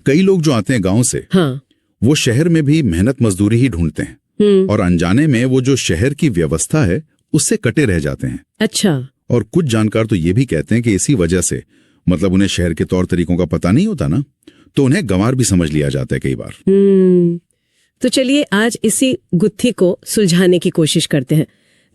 कई लोग जो आते हैं गांव से,
हाँ,
वो शहर में भी मेहनत मजदूरी ही ढूंढते हैं और अनजाने में वो जो शहर की व्यवस्था है उससे कटे रह जाते हैं।
अच्छा।
और कुछ जानकार तो ये भी कहते हैं कि इसी वजह से मतलब उन्हें शहर के तौर तरीकों का पता नहीं होता ना, तो उन्हें गंवार भी समझ लिया जाता है कई बार।
तो चलिए आज इसी गुत्थी को सुलझाने की कोशिश करते हैं।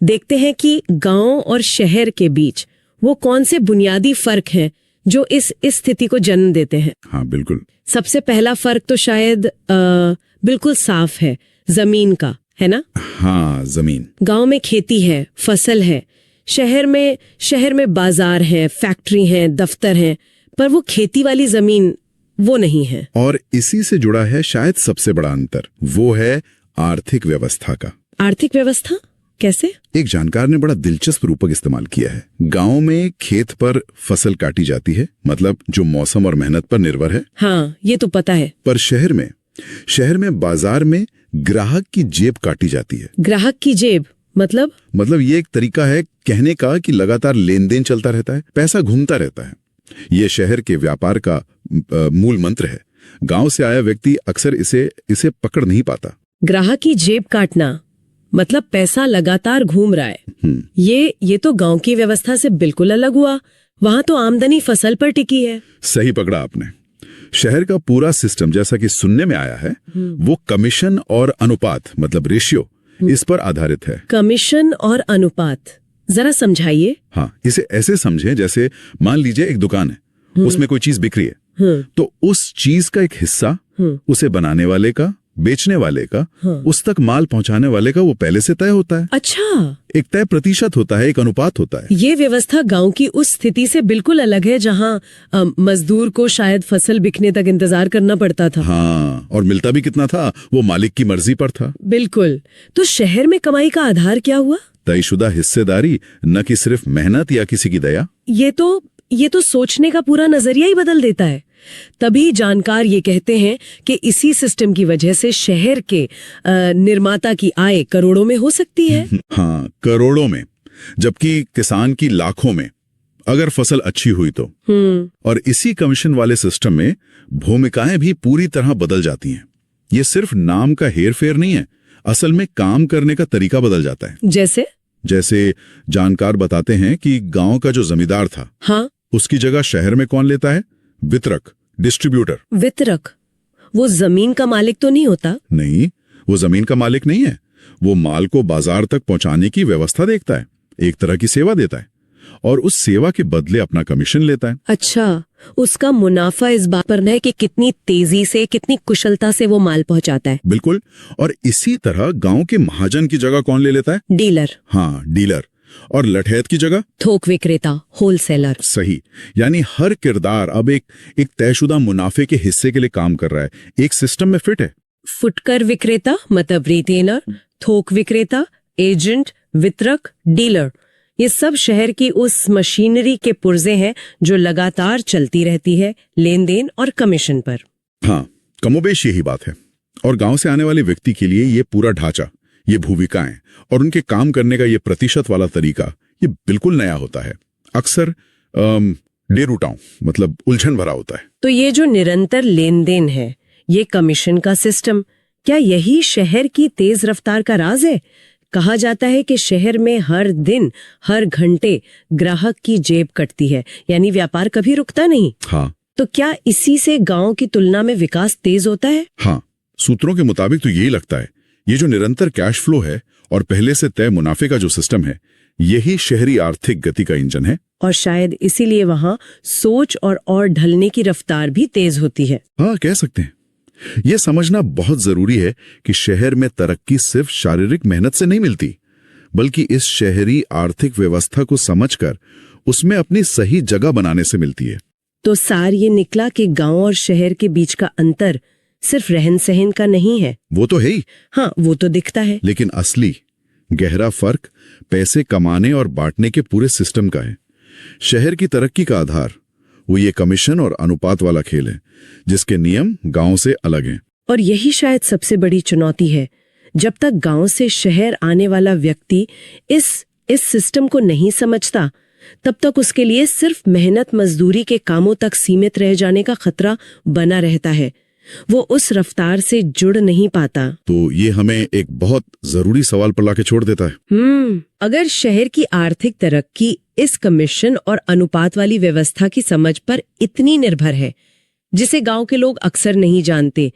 देखते हैं कि गांव और शहर के बीच वो कौन से बुनियादी फर्क हैं जो इस स्थिति को जन्म देते हैं।
हाँ बिल्कुल।
सबसे पहला फर्क तो शायद बिल्कुल साफ है, जमीन का, है ना?
हाँ, जमीन।
गांव में खेती है, फसल है, शहर में बाजार है, फैक्ट्री है, दफ्तर है, पर वो खेती वाली जमीन वो नहीं है।
और इसी से जुड़ा है शायद सबसे बड़ा अंतर, वो है आर्थिक व्यवस्था का।
आर्थिक व्यवस्था कैसे?
एक जानकार ने बड़ा दिलचस्प रूपक इस्तेमाल किया है। गांव में खेत पर फसल काटी जाती है, मतलब जो मौसम और मेहनत पर निर्भर है।
हाँ, ये तो पता है।
पर शहर में बाजार में ग्राहक की जेब काटी जाती है।
ग्राहक की जेब मतलब
ये एक तरीका है कहने का कि लगातार लेन देन चलता रहता है, पैसा घूमता रहता है। ये शहर के व्यापार का मूल मंत्र है। गांव से आया व्यक्ति अक्सर इसे पकड़ नहीं पाता।
ग्राहक की जेब काटना मतलब पैसा लगातार घूम रहा है। ये तो गांव की व्यवस्था से बिल्कुल अलग हुआ। वहां तो आमदनी फसल पर टिकी है।
सही पकड़ा आपने। शहर का पूरा सिस्टम, जैसा कि सुनने में आया है, वो कमीशन और अनुपात मतलब रेशियो, इस पर आधारित है।
कमीशन और अनुपात जरा समझाइए।
हाँ, इसे ऐसे समझें जैसे मान लीजिए एक दुकान है, उसमें कोई चीज बिक रही है, तो उस चीज का एक हिस्सा उसे बनाने वाले का, बेचने वाले का, उस तक माल पहुंचाने वाले का वो पहले से तय होता है।
अच्छा,
एक तय प्रतिशत होता है, एक अनुपात होता है।
ये व्यवस्था गांव की उस स्थिति से बिल्कुल अलग है जहां मजदूर को शायद फसल बिकने तक इंतजार करना पड़ता था।
हाँ, और मिलता भी कितना था वो मालिक की मर्जी पर था।
बिल्कुल। तो शहर में कमाई का आधार क्या हुआ?
तयशुदा हिस्सेदारी, न कि सिर्फ मेहनत या किसी की दया।
ये तो सोचने का पूरा नजरिया ही बदल देता है। तभी जानकार ये कहते हैं कि इसी सिस्टम की वजह से शहर के निर्माता की आय करोड़ों में हो सकती है।
हाँ, करोड़ों में, जबकि किसान की लाखों में, अगर फसल अच्छी हुई तो। और इसी कमीशन वाले सिस्टम में भूमिकाएं भी पूरी तरह बदल जाती हैं। ये सिर्फ नाम का हेरफेर नहीं है, असल में काम करने का तरीका बदल जाता है। जैसे जानकार बताते हैं कि गांव का जो जमींदार था,
हाँ,
उसकी जगह शहर में कौन लेता है? वितरक, डिस्ट्रीब्यूटर।
वितरक वो जमीन का मालिक तो नहीं होता?
नहीं, वो जमीन का मालिक नहीं है। वो माल को बाजार तक पहुंचाने की व्यवस्था देखता है, एक तरह की सेवा देता है, और उस सेवा के बदले अपना कमीशन लेता है।
अच्छा, उसका मुनाफा इस बात पर है कि कितनी तेजी से, कितनी कुशलता से वो माल पहुंचाता है।
बिल्कुल। और इसी तरह गांव के महाजन की जगह कौन ले लेता है?
डीलर।
हाँ, डीलर। और लठैत की जगह?
थोक विक्रेता, होलसेलर।
सही। यानी हर किरदार अब एक तयशुदा मुनाफे के हिस्से के लिए काम कर रहा है, एक सिस्टम में फिट है।
फुटकर विक्रेता मतलब रिटेलर, थोक विक्रेता, एजेंट, वितरक, डीलर, ये सब शहर की उस मशीनरी के पुर्जे हैं जो लगातार चलती रहती है लेन देन और कमीशन पर।
हाँ, कमोबेश यही बात है। और गांव से आने वाले व्यक्ति के लिए ये पूरा ढांचा, ये भूमिकाएं और उनके काम करने का ये प्रतिशत वाला तरीका, ये बिल्कुल नया होता है। अक्सर डेरूटाऊं मतलब उलझन भरा होता है।
तो ये जो निरंतर लेन देन है, ये कमीशन का सिस्टम, क्या यही शहर की तेज रफ्तार का राज है? कहा जाता है कि शहर में हर दिन, हर घंटे ग्राहक की जेब कटती है, यानी व्यापार कभी रुकता नहीं।
हाँ,
तो क्या इसी से गांव की तुलना में विकास तेज होता है?
हाँ, सूत्रों के मुताबिक तो यही लगता है। ये जो निरंतर कैश फ्लो है और पहले से तय मुनाफे का जो सिस्टम है, यही शहरी आर्थिक गति का इंजन है।
और शायद इसीलिए वहां सोच और ढलने की रफ्तार भी तेज होती है।
हाँ, कह सकते हैं। यह समझना बहुत जरूरी है कि शहर में तरक्की सिर्फ शारीरिक मेहनत से नहीं मिलती, बल्कि इस शहरी आर्थिक व्यवस्था को समझकर उसमें अपनी सही जगह बनाने से मिलती है।
तो सार ये निकला कि गांव और शहर के बीच का अंतर सिर्फ रहन सहन का नहीं है।
वो तो है ही।
हाँ, वो तो दिखता है।
लेकिन असली गहरा फर्क पैसे कमाने और बांटने के पूरे सिस्टम का है। शहर की तरक्की का आधार वो ये कमीशन और अनुपात वाला खेल है, जिसके नियम गांव से अलग हैं।
और यही शायद सबसे बड़ी चुनौती है। जब तक गांव से शहर आने वाला व्यक्ति इस सिस्टम को नहीं समझता, तब तक उसके लिए सिर्फ मेहनत मजदूरी के कामों तक सीमित रह जाने का खतरा बना रहता है। वो उस रफ्तार से जुड़ नहीं पाता।
तो ये हमें एक बहुत जरूरी सवाल पर लाके छोड़ देता है।
अगर शहर की आर्थिक तरक्की इस कमीशन और अनुपात वाली व्यवस्था की समझ पर इतनी निर्भर है, जिसे गांव के लोग अक्सर नहीं जानते,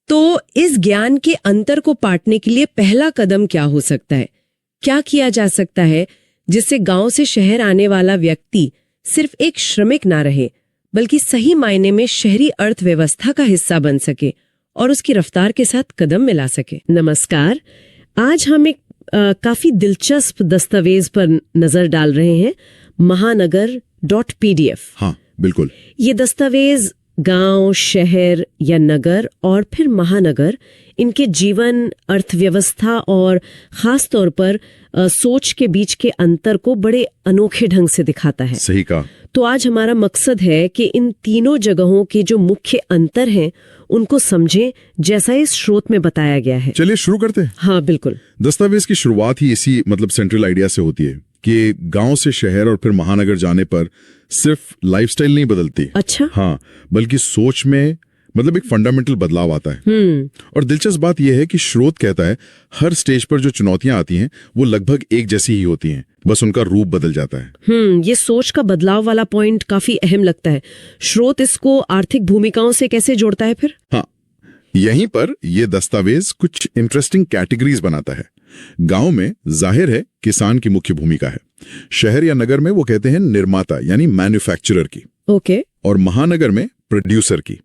तो इस ज्ञान के अंतर को पाटने के लिए पहला कदम क्या हो सकता है? क्या किया जा सकता है जिससे गांव से शहर आने वाला व्यक्ति सिर्फ एक श्रमिक ना रहे, बल्कि सही मायने में शहरी अर्थव्यवस्था का हिस्सा बन सके और उसकी रफ्तार के साथ कदम मिला सके? नमस्कार, आज हम एक काफी दिलचस्प दस्तावेज पर नजर डाल रहे हैं, महानगर.pdf।
हाँ, बिल्कुल।
ये दस्तावेज गांव, शहर या नगर और फिर महानगर, इनके जीवन, अर्थव्यवस्था और खास तौर पर सोच के बीच के अंतर को बड़े अनोखे ढंग से दिखाता है।
सही कहा।
तो आज हमारा मकसद है कि इन तीनों जगहों के जो मुख्य अंतर हैं उनको समझें, जैसा इस स्रोत में बताया गया है।
चलिए शुरू करते हैं।
हाँ, बिल्कुल।
दस्तावेज की शुरुआत ही इसी सेंट्रल आइडिया से होती है कि गांव से शहर और फिर महानगर जाने पर सिर्फ लाइफस्टाइल नहीं बदलती।
अच्छा।
हाँ, बल्कि सोच में एक फंडामेंटल बदलाव आता है। और दिलचस्प बात यह है कि स्रोत कहता है हर स्टेज पर जो चुनौतियां आती हैं वो लगभग एक जैसी ही होती हैं, बस उनका रूप बदल जाता है।
ये सोच का बदलाव वाला पॉइंट काफी अहम लगता है। स्रोत इसको आर्थिक भूमिकाओं से कैसे जोड़ता है फिर?
हाँ, यहीं पर यह दस्तावेज कुछ इंटरेस्टिंग कैटेगरीज बनाता है। गांव में जाहिर है किसान की मुख्य भूमिका है, शहर या नगर में वो कहते हैं निर्माता यानी मैन्युफैक्चरर की।
ओके।
और महानगर में प्रोड्यूसर की।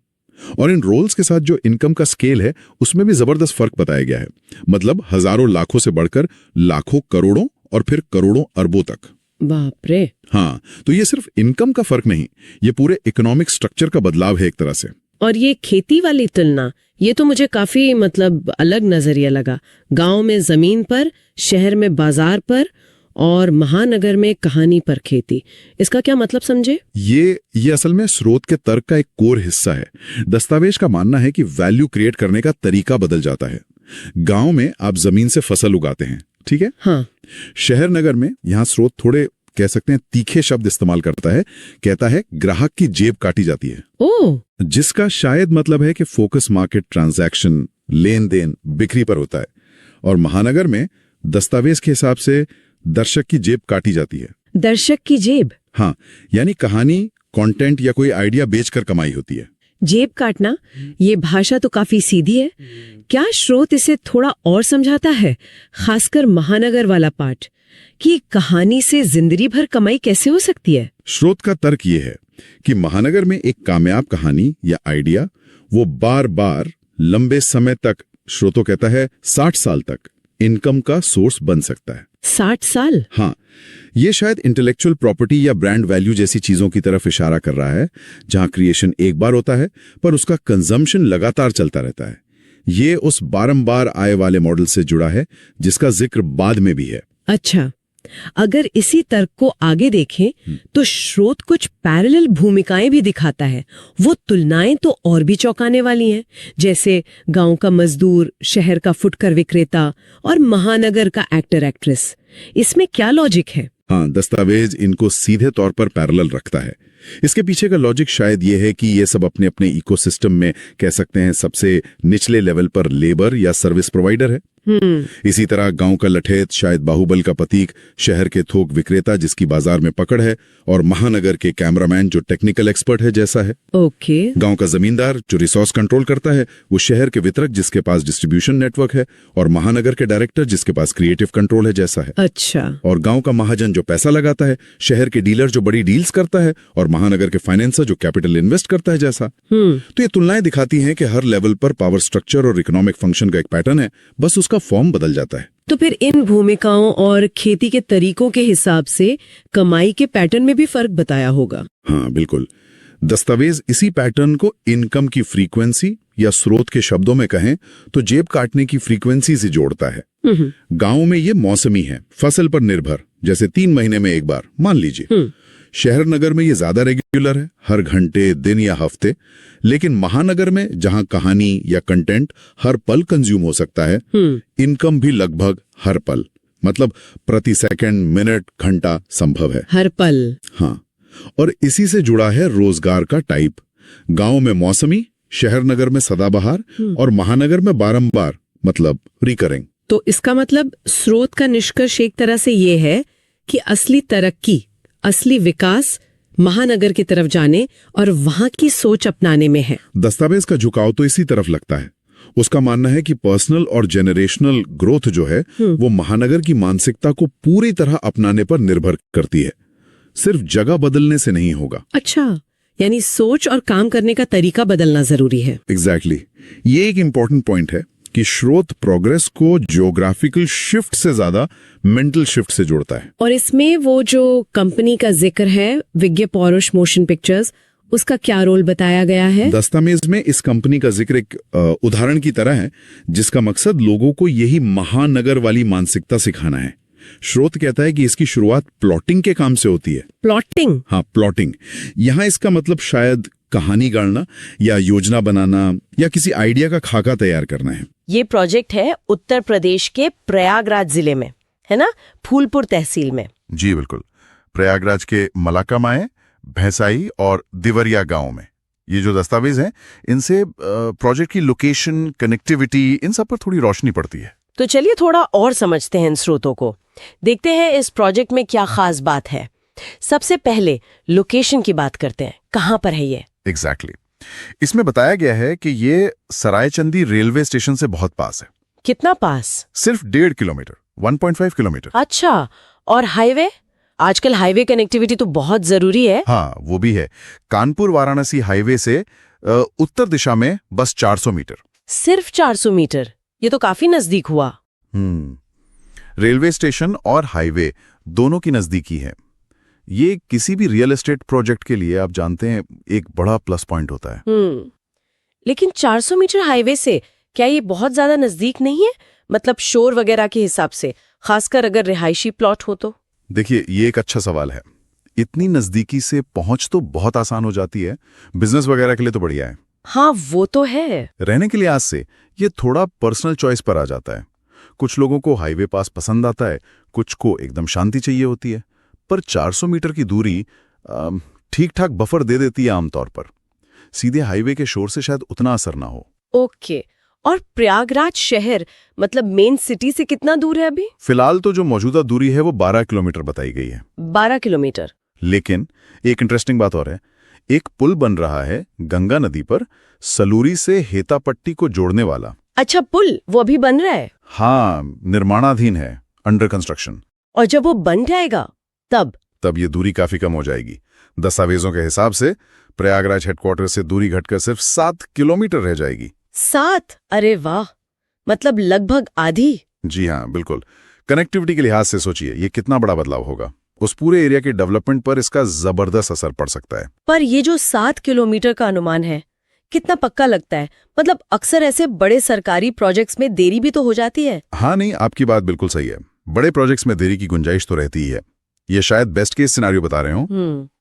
और इन रोल्स के साथ जो इनकम का स्केल है उसमें भी जबरदस्त फर्क बताया गया है। मतलब हजारों लाखों से बढ़कर लाखों करोड़ों और फिर करोड़ों अरबों तक।
बाप रे।
हाँ, तो ये सिर्फ इनकम का फर्क नहीं, ये पूरे इकोनॉमिक स्ट्रक्चर का बदलाव है एक तरह से।
और ये खेती वाली तुलना, ये तो मुझे काफी अलग नजरिया लगा। गांव में जमीन पर, शहर में बाजार पर और महानगर में कहानी पर खेती। इसका क्या मतलब समझे?
ये असल में स्रोत के तर्क का एक कोर हिस्सा है। दस्तावेज का मानना है कि वैल्यू क्रिएट करने का तरीका बदल जाता है। गांव में आप जमीन से फसल उगाते हैं, ठीक है?
हाँ।
शहर नगर में यहां स्रोत थोड़े कह सकते हैं तीखे शब्द इस्तेमाल करता है। कहता है ग्राहक की जेब काटी जाती है।
ओह।
जिसका शायद मतलब है कि फोकस मार्केट ट्रांजैक्शन, लेन देन, बिक्री पर होता है। और महानगर में दस्तावेज के हिसाब से दर्शक की जेब काटी जाती है।
दर्शक की जेब?
हाँ, यानी कहानी, कंटेंट या कोई आइडिया बेचकर कमाई होती है।
जेब काटना, ये भाषा तो काफी सीधी है। क्या स्रोत इसे थोड़ा और समझाता है, खासकर महानगर वाला पार्ट, कि कहानी से जिंदगी भर कमाई कैसे हो सकती है?
स्रोत का तर्क ये है कि महानगर में एक कामयाब कहानी या आइडिया वो बार बार लंबे समय तक, स्रोतो कहता है 60 साल तक, इनकम का सोर्स बन सकता है।
60 साल?
हाँ, ये शायद इंटेलेक्चुअल प्रॉपर्टी या ब्रांड वैल्यू जैसी चीजों की तरफ इशारा कर रहा है, जहां क्रिएशन एक बार होता है पर उसका कंजम्पशन लगातार चलता रहता है। ये उस बारंबार आए वाले मॉडल से जुड़ा है जिसका जिक्र बाद में भी है।
अच्छा, अगर इसी तर्क को आगे देखें तो स्रोत कुछ पैरेलल भूमिकाएं भी दिखाता है। वो तुलनाएं तो और भी चौंकाने वाली हैं, जैसे गांव का मजदूर, शहर का फुटकर विक्रेता और महानगर का एक्टर एक्ट्रेस। इसमें क्या लॉजिक है?
हाँ, दस्तावेज इनको सीधे तौर पर पैरेलल रखता है। इसके पीछे का लॉजिक शायद ये है कि ये सब अपने अपने इकोसिस्टम में, कह सकते हैं, सबसे निचले लेवल पर लेबर या सर्विस प्रोवाइडर है। इसी तरह गांव का लठेत शायद बाहुबल का प्रतीक, शहर के थोक विक्रेता जिसकी बाजार में पकड़ है, और महानगर के कैमरामैन जो टेक्निकल एक्सपर्ट है जैसा है।
ओके।
गांव का जमींदार जो रिसोर्स कंट्रोल करता है, वो शहर के वितरक जिसके पास डिस्ट्रीब्यूशन नेटवर्क है, और महानगर के डायरेक्टर जिसके पास क्रिएटिव कंट्रोल है जैसा है।
अच्छा।
और गांव का महाजन जो पैसा लगाता है, शहर के डीलर जो बड़ी डील्स करता है, और महानगर के फाइनेंसर जो कैपिटल इन्वेस्ट करता है जैसा। तो ये तुलनाएं दिखाती हैं कि हर लेवल पर पावर स्ट्रक्चर और इकोनॉमिक फंक्शन का एक पैटर्न है, बस उसका फॉर्म बदल जाता है।
तो फिर इन भूमिकाओं और खेती के तरीकों के हिसाब से कमाई के पैटर्न में भी फर्क बताया होगा।
हाँ बिल्कुल। दस्तावेज इसी पैटर्न को इनकम की फ्रीक्वेंसी या स्रोत के शब्दों में कहें तो जेब काटने की फ्रीक्वेंसी से जोड़ता है। गांव में ये मौसमी है, फसल पर निर्भर, जैसे 3 महीने में एक बार मान लीजिए। शहर नगर में ये ज्यादा रेगुलर है, हर घंटे, दिन या हफ्ते। लेकिन महानगर में जहां कहानी या कंटेंट हर पल कंज्यूम हो सकता है, इनकम भी लगभग हर पल, मतलब प्रति सेकंड, मिनट, घंटा संभव है।
हर पल।
हाँ, और इसी से जुड़ा है रोजगार का टाइप। गांव में मौसमी, शहर नगर में सदाबहार, और महानगर में बारंबार, मतलब रिकरिंग।
तो इसका मतलब स्रोत का निष्कर्ष एक तरह से ये है कि असली तरक्की, असली विकास महानगर की तरफ जाने और वहां की सोच अपनाने में है।
दस्तावेज का झुकाव तो इसी तरफ लगता है। उसका मानना है कि पर्सनल और जेनरेशनल ग्रोथ जो है वो महानगर की मानसिकता को पूरी तरह अपनाने पर निर्भर करती है, सिर्फ जगह बदलने से नहीं होगा।
अच्छा, यानी सोच और काम करने का तरीका बदलना जरूरी है।
एग्जैक्टली। ये एक इम्पोर्टेंट पॉइंट है कि स्रोत प्रोग्रेस को जियोग्राफिकल शिफ्ट से ज्यादा मेंटल शिफ्ट से जोड़ता है।
और इसमें वो जो कंपनी का जिक्र है, विज्ञ पौरुष मोशन पिक्चर्स, उसका क्या रोल बताया गया है?
दस्तावेज में इस कंपनी का जिक्र एक उदाहरण की तरह है, जिसका मकसद लोगों को यही महानगर वाली मानसिकता सिखाना है। स्रोत कहता है कि इसकी शुरुआत प्लॉटिंग के काम से होती है।
प्लॉटिंग?
हाँ, प्लॉटिंग। यहाँ इसका मतलब शायद कहानी गाड़ना या योजना बनाना या किसी आइडिया का खाका तैयार करना है।
ये प्रोजेक्ट है उत्तर प्रदेश के प्रयागराज जिले में, है ना, फूलपुर तहसील में।
जी बिल्कुल, प्रयागराज के मलाकामाए, भैंसाई और दिवरिया गांव में। ये जो दस्तावेज हैं, इनसे प्रोजेक्ट की लोकेशन, कनेक्टिविटी, इन सब पर थोड़ी रोशनी पड़ती है। तो चलिए थोड़ा और समझते हैं इन स्रोतों को, देखते हैं इस प्रोजेक्ट में क्या खास बात है। सबसे पहले लोकेशन की बात करते हैं, कहाँ पर है ये? एग्जैक्टली। इसमें बताया गया है कि ये सरायचंदी रेलवे स्टेशन से बहुत पास है।
कितना पास?
सिर्फ 1.5 किलोमीटर, 1.5 किलोमीटर।
अच्छा, और हाईवे? आजकल हाईवे कनेक्टिविटी तो बहुत जरूरी है।
हाँ, वो भी है। कानपुर वाराणसी हाईवे से उत्तर दिशा में बस 400 मीटर।
सिर्फ 400 मीटर? ये तो काफी नजदीक हुआ।
रेलवे स्टेशन और हाईवे दोनों की नजदीकी है। ये किसी भी रियल एस्टेट प्रोजेक्ट के लिए, आप जानते हैं, एक बड़ा प्लस पॉइंट होता है।
लेकिन 400 मीटर हाईवे से क्या ये बहुत ज्यादा नजदीक नहीं है? मतलब शोर वगैरह के हिसाब से, खासकर अगर रिहायशी प्लॉट हो तो?
देखिए, ये एक अच्छा सवाल है। इतनी नजदीकी से पहुंच तो बहुत आसान हो जाती है, बिजनेस वगैरह के लिए तो बढ़िया है।
हाँ, वो तो है।
रहने के लिहाज से ये थोड़ा पर्सनल चॉइस पर आ जाता है। कुछ लोगों को हाईवे पास पसंद आता है, कुछ को एकदम शांति चाहिए होती है। पर 400 मीटर की दूरी ठीक ठाक बफर दे देती है आमतौर पर। सीधे हाईवे के शोर से शायद उतना असर ना हो।
ओके। और प्रयागराज शहर, मतलब मेन सिटी से कितना दूर है अभी?
फिलहाल तो जो मौजूदा दूरी है वो 12 किलोमीटर बताई गई है।
12 किलोमीटर?
लेकिन एक इंटरेस्टिंग बात और है, एक पुल बन रहा है गंगा नदी पर, सलूरी से हेतापट्टी को जोड़ने वाला।
अच्छा, पुल वो अभी बन रहा है?
हाँ, निर्माणाधीन है, अंडर कंस्ट्रक्शन।
और जब वो बन जाएगा तब
ये दूरी काफी कम हो जाएगी। दस्तावेजों के हिसाब से प्रयागराज हेडक्वार्टर से दूरी घटकर सिर्फ 7 किलोमीटर रह जाएगी।
7? अरे वाह, मतलब लगभग आधी।
जी हाँ, बिल्कुल। कनेक्टिविटी के लिहाज से सोचिए ये कितना बड़ा बदलाव होगा। उस पूरे एरिया के डेवलपमेंट पर इसका जबरदस्त असर पड़ सकता है।
पर ये जो 7 किलोमीटर का अनुमान है, कितना पक्का लगता है? मतलब अक्सर ऐसे बड़े सरकारी प्रोजेक्ट्स में देरी भी तो हो जाती है।
हाँ नहीं, आपकी बात बिल्कुल सही है। बड़े प्रोजेक्ट्स में देरी की गुंजाइश तो रहती ही है। ये शायद बेस्ट केस सिनेरियो बता रहे हो।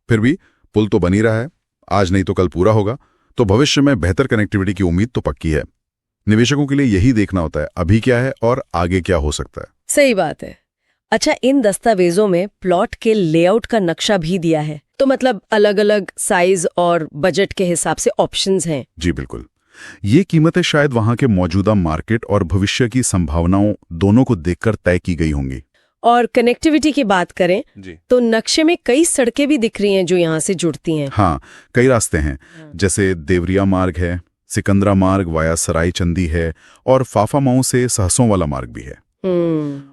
फिर भी पुल तो बन ही रहा है, आज नहीं तो कल पूरा होगा, तो भविष्य में बेहतर कनेक्टिविटी की उम्मीद तो पक्की है। निवेशकों के लिए यही देखना होता है अभी क्या है और आगे क्या हो सकता है।
सही बात है। अच्छा, इन दस्तावेजों में प्लॉट के लेआउट का नक्शा भी दिया है, तो मतलब अलग अलग साइज और बजट के हिसाब से ऑप्शंस हैं।
जी बिल्कुल। ये कीमतें शायद वहां के मौजूदा मार्केट और भविष्य की संभावनाओं दोनों को देखकर तय की गई होंगी।
और कनेक्टिविटी की बात करें
जी।
तो नक्शे में कई सड़कें भी दिख रही हैं जो यहाँ से जुड़ती हैं।
हाँ, कई रास्ते हैं, जैसे देवरिया मार्ग है, सिकंदरा मार्ग वाया सराय चंदी है और फाफामाऊ से सहसों वाला मार्ग भी है।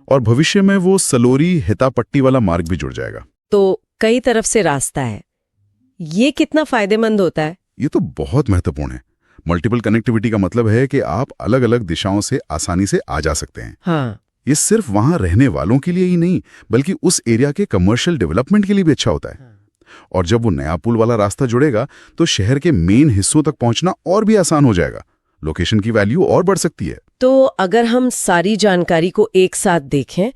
और भविष्य में वो सलोरी हितापट्टी वाला मार्ग भी जुड़ जाएगा।
तो कई तरफ से रास्ता है, ये कितना फायदेमंद होता है?
ये तो बहुत महत्वपूर्ण है। मल्टीपल कनेक्टिविटी का मतलब है कि आप अलग अलग दिशाओं से आसानी से आ जा सकते हैं।
हाँ।
ये सिर्फ वहां रहने वालों के लिए ही नहीं, बल्कि उस एरिया के कमर्शियल डेवलपमेंट के लिए भी अच्छा होता है। और जब वो नया पुल वाला रास्ता जुड़ेगा तो शहर के मेन हिस्सों तक पहुंचना और भी आसान हो जाएगा, लोकेशन की वैल्यू और बढ़ सकती है।
तो अगर हम सारी जानकारी को एक साथ देखें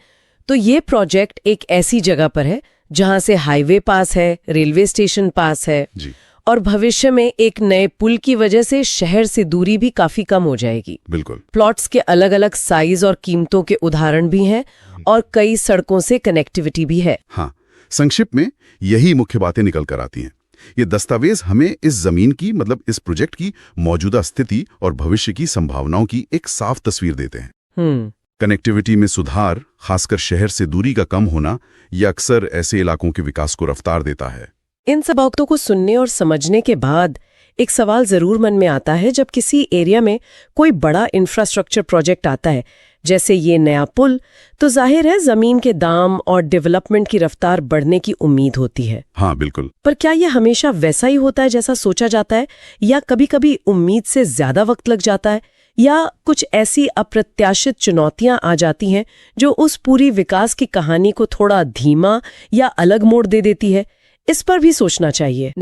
तो ये प्रोजेक्ट एक ऐसी जगह पर है जहां से हाईवे पास है, रेलवे स्टेशन पास है
जी।
और भविष्य में एक नए पुल की वजह से शहर से दूरी भी काफी कम हो जाएगी।
बिल्कुल।
प्लॉट्स के अलग अलग साइज और कीमतों के उदाहरण भी हैं और कई सड़कों से कनेक्टिविटी भी है।
हाँ, संक्षिप्त में यही मुख्य बातें निकल कर आती हैं। ये दस्तावेज हमें इस जमीन की मतलब इस प्रोजेक्ट की मौजूदा स्थिति और भविष्य की संभावनाओं की एक साफ तस्वीर देते हैं। कनेक्टिविटी में सुधार, खासकर शहर से दूरी का कम होना, यह अक्सर ऐसे इलाकों के विकास को रफ्तार देता है।
इन सब बातों को सुनने और समझने के बाद एक सवाल जरूर मन में आता है, जब किसी एरिया में कोई बड़ा इंफ्रास्ट्रक्चर प्रोजेक्ट आता है जैसे ये नया पुल, तो जाहिर है जमीन के दाम और डेवलपमेंट की रफ्तार बढ़ने की उम्मीद होती है।
हाँ, बिल्कुल।
पर क्या ये हमेशा वैसा ही होता है जैसा सोचा जाता है, या कभी-कभी उम्मीद से ज्यादा वक्त लग जाता है, या कुछ ऐसी अप्रत्याशित चुनौतियां आ जाती हैं जो उस पूरी विकास की कहानी को थोड़ा धीमा या अलग मोड़ दे देती है? इस पर भी सोचना चाहिए।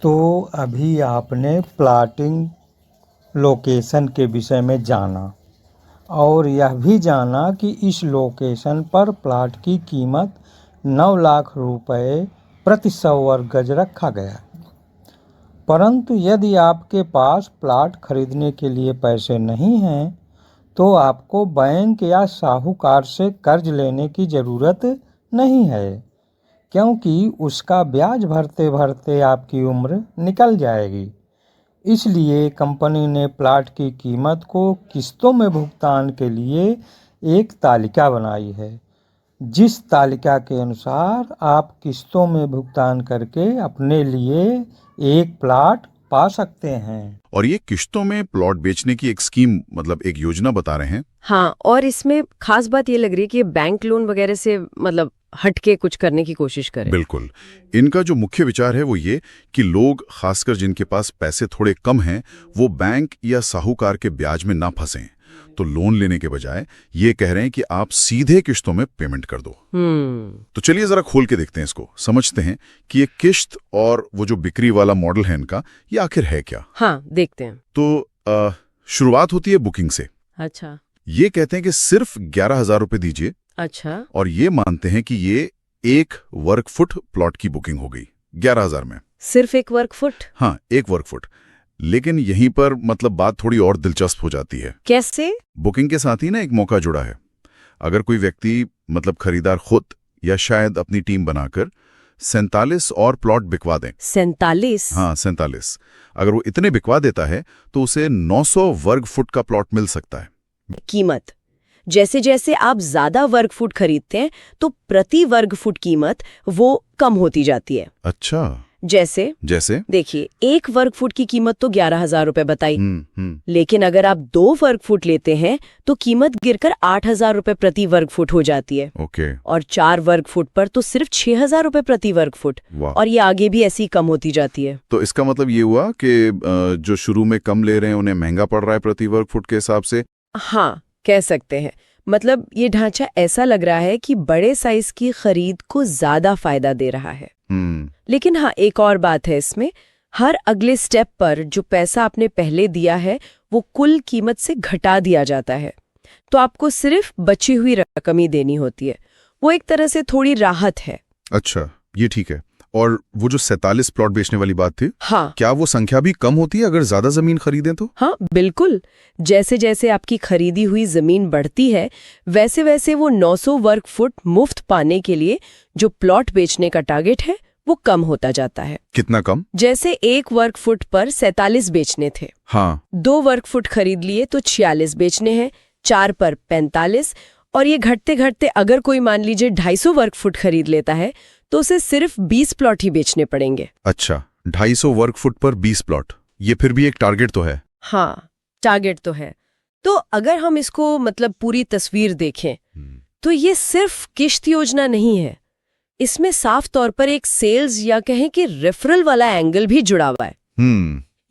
तो अभी आपने प्लॉटिंग लोकेशन के विषय में जाना और यह भी जाना कि इस लोकेशन पर प्लॉट की कीमत 9 लाख रुपए प्रति 100 वर्ग गज रखा गया। परंतु यदि आपके पास प्लॉट खरीदने के लिए पैसे नहीं हैं तो आपको बैंक या साहूकार से कर्ज लेने की ज़रूरत नहीं है, क्योंकि उसका ब्याज भरते भरते आपकी उम्र निकल जाएगी। इसलिए कंपनी ने प्लॉट की कीमत को किस्तों में भुगतान के लिए एक तालिका बनाई है, जिस तालिका के अनुसार आप किस्तों में भुगतान करके अपने लिए एक प्लॉट पा सकते हैं।
और ये किश्तों में प्लॉट बेचने की एक स्कीम मतलब एक योजना बता रहे हैं।
हाँ, और इसमें खास बात ये लग रही है कि बैंक लोन वगैरह से मतलब हटके कुछ करने की कोशिश करें।
बिल्कुल। इनका जो मुख्य विचार है वो ये कि लोग, खासकर जिनके पास पैसे थोड़े कम हैं, वो बैंक या साहूकार के ब्याज में ना फंसें। तो लोन लेने के बजाय ये कह रहे हैं कि आप सीधे किश्तों में पेमेंट कर दो। तो चलिए जरा खोल के देखते हैं इसको, समझते हैं कि ये किश्त और वो जो बिक्री वाला मॉडल है इनका, ये आखिर है क्या।
हाँ, देखते हैं।
तो शुरुआत होती है बुकिंग से।
अच्छा।
ये कहते हैं कि सिर्फ 11,000 रुपए दीजिए।
अच्छा।
और ये मानते हैं कि ये 1 वर्ग फुट प्लॉट की बुकिंग हो गई 11,000 में।
सिर्फ 1 वर्ग फुट?
हाँ, 1 वर्ग फुट। लेकिन यहीं पर मतलब बात थोड़ी और दिलचस्प हो जाती है।
कैसे?
बुकिंग के साथ ही ना एक मौका जुड़ा है। अगर कोई व्यक्ति मतलब खरीदार खुद या शायद अपनी टीम बनाकर 47 और प्लॉट बिकवा दें।
47?
हाँ, 47। अगर वो इतने बिकवा देता है तो उसे 900 वर्ग फुट का प्लॉट मिल सकता है।
कीमत जैसे जैसे आप ज्यादा वर्ग फुट खरीदते हैं तो प्रति वर्ग फुट कीमत वो कम होती जाती है।
अच्छा।
जैसे देखिए, 1 वर्ग फुट की कीमत तो 11,000 रुपए बताई। लेकिन अगर आप 2 वर्ग फुट लेते हैं तो कीमत गिरकर 8,000 रुपए प्रति वर्ग फुट हो जाती है।
ओके।
और 4 वर्ग फुट पर तो सिर्फ 6,000 रुपए प्रति वर्ग फुट। और ये आगे भी ऐसी कम होती जाती है।
तो इसका मतलब ये हुआ कि जो शुरू में कम ले रहे हैं उन्हें महंगा पड़ रहा है प्रति वर्ग फुट के हिसाब से।
हाँ, कह सकते हैं। मतलब ये ढांचा ऐसा लग रहा है कि बड़े साइज की खरीद को ज्यादा फायदा दे रहा है। लेकिन हाँ, एक और बात है इसमें, हर अगले स्टेप पर जो पैसा आपने पहले दिया है वो कुल कीमत से घटा दिया जाता है, तो आपको सिर्फ बची हुई रकम ही देनी होती है। वो एक तरह से थोड़ी राहत है।
अच्छा, ये ठीक है। और वो जो 47 प्लॉट बेचने वाली बात थी,
हाँ,
क्या वो संख्या भी कम होती है अगर ज्यादा जमीन खरीदें तो?
हाँ, बिल्कुल। जैसे जैसे आपकी खरीदी हुई जमीन बढ़ती है वैसे वैसे वो 900 वर्ग फुट मुफ्त पाने के लिए जो प्लॉट बेचने का टारगेट है वो कम होता जाता है।
कितना कम?
जैसे 1 वर्ग फुट पर 47 बेचने थे,
हाँ,
2 वर्ग फुट खरीद लिए तो 46 बेचने हैं, 4 पर 45, और ये घटते घटते अगर कोई मान लीजिए 250 वर्ग फुट खरीद लेता है तो उसे सिर्फ 20 प्लॉट ही बेचने पड़ेंगे।
अच्छा, 250 वर्ग फुट पर 20 प्लॉट, ये फिर भी एक टारगेट तो है।
हाँ, टारगेट तो है। तो अगर हम इसको मतलब पूरी तस्वीर देखें तो ये सिर्फ किश्त योजना नहीं है, इसमें साफ तौर पर एक सेल्स या कहें कि रेफरल वाला एंगल भी जुड़ा हुआ है।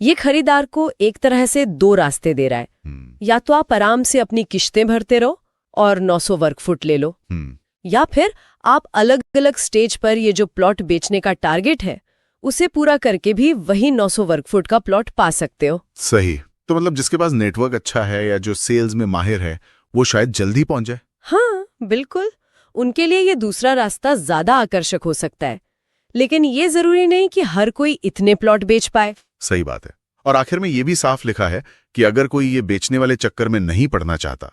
ये खरीदार को एक तरह से 2 रास्ते दे रहा है। या तो आप आराम से अपनी किश्तें भरते रहो और 900 वर्ग फुट ले लो, या फिर आप अलग अलग स्टेज पर ये जो प्लॉट बेचने का टारगेट है उसे पूरा करके भी वही 900 वर्ग फुट का प्लॉट पा सकते हो।
सही। तो मतलब जिसके पास नेटवर्क अच्छा है या जो सेल्स में माहिर है वो शायद जल्दी पहुंच जाए।
हाँ, बिल्कुल, उनके लिए ये दूसरा रास्ता ज्यादा आकर्षक हो सकता है, लेकिन ये जरूरी नहीं कि हर कोई इतने प्लॉट बेच पाए।
सही बात है। और आखिर में ये भी साफ लिखा है कि अगर कोई ये बेचने वाले चक्कर में नहीं पड़ना चाहता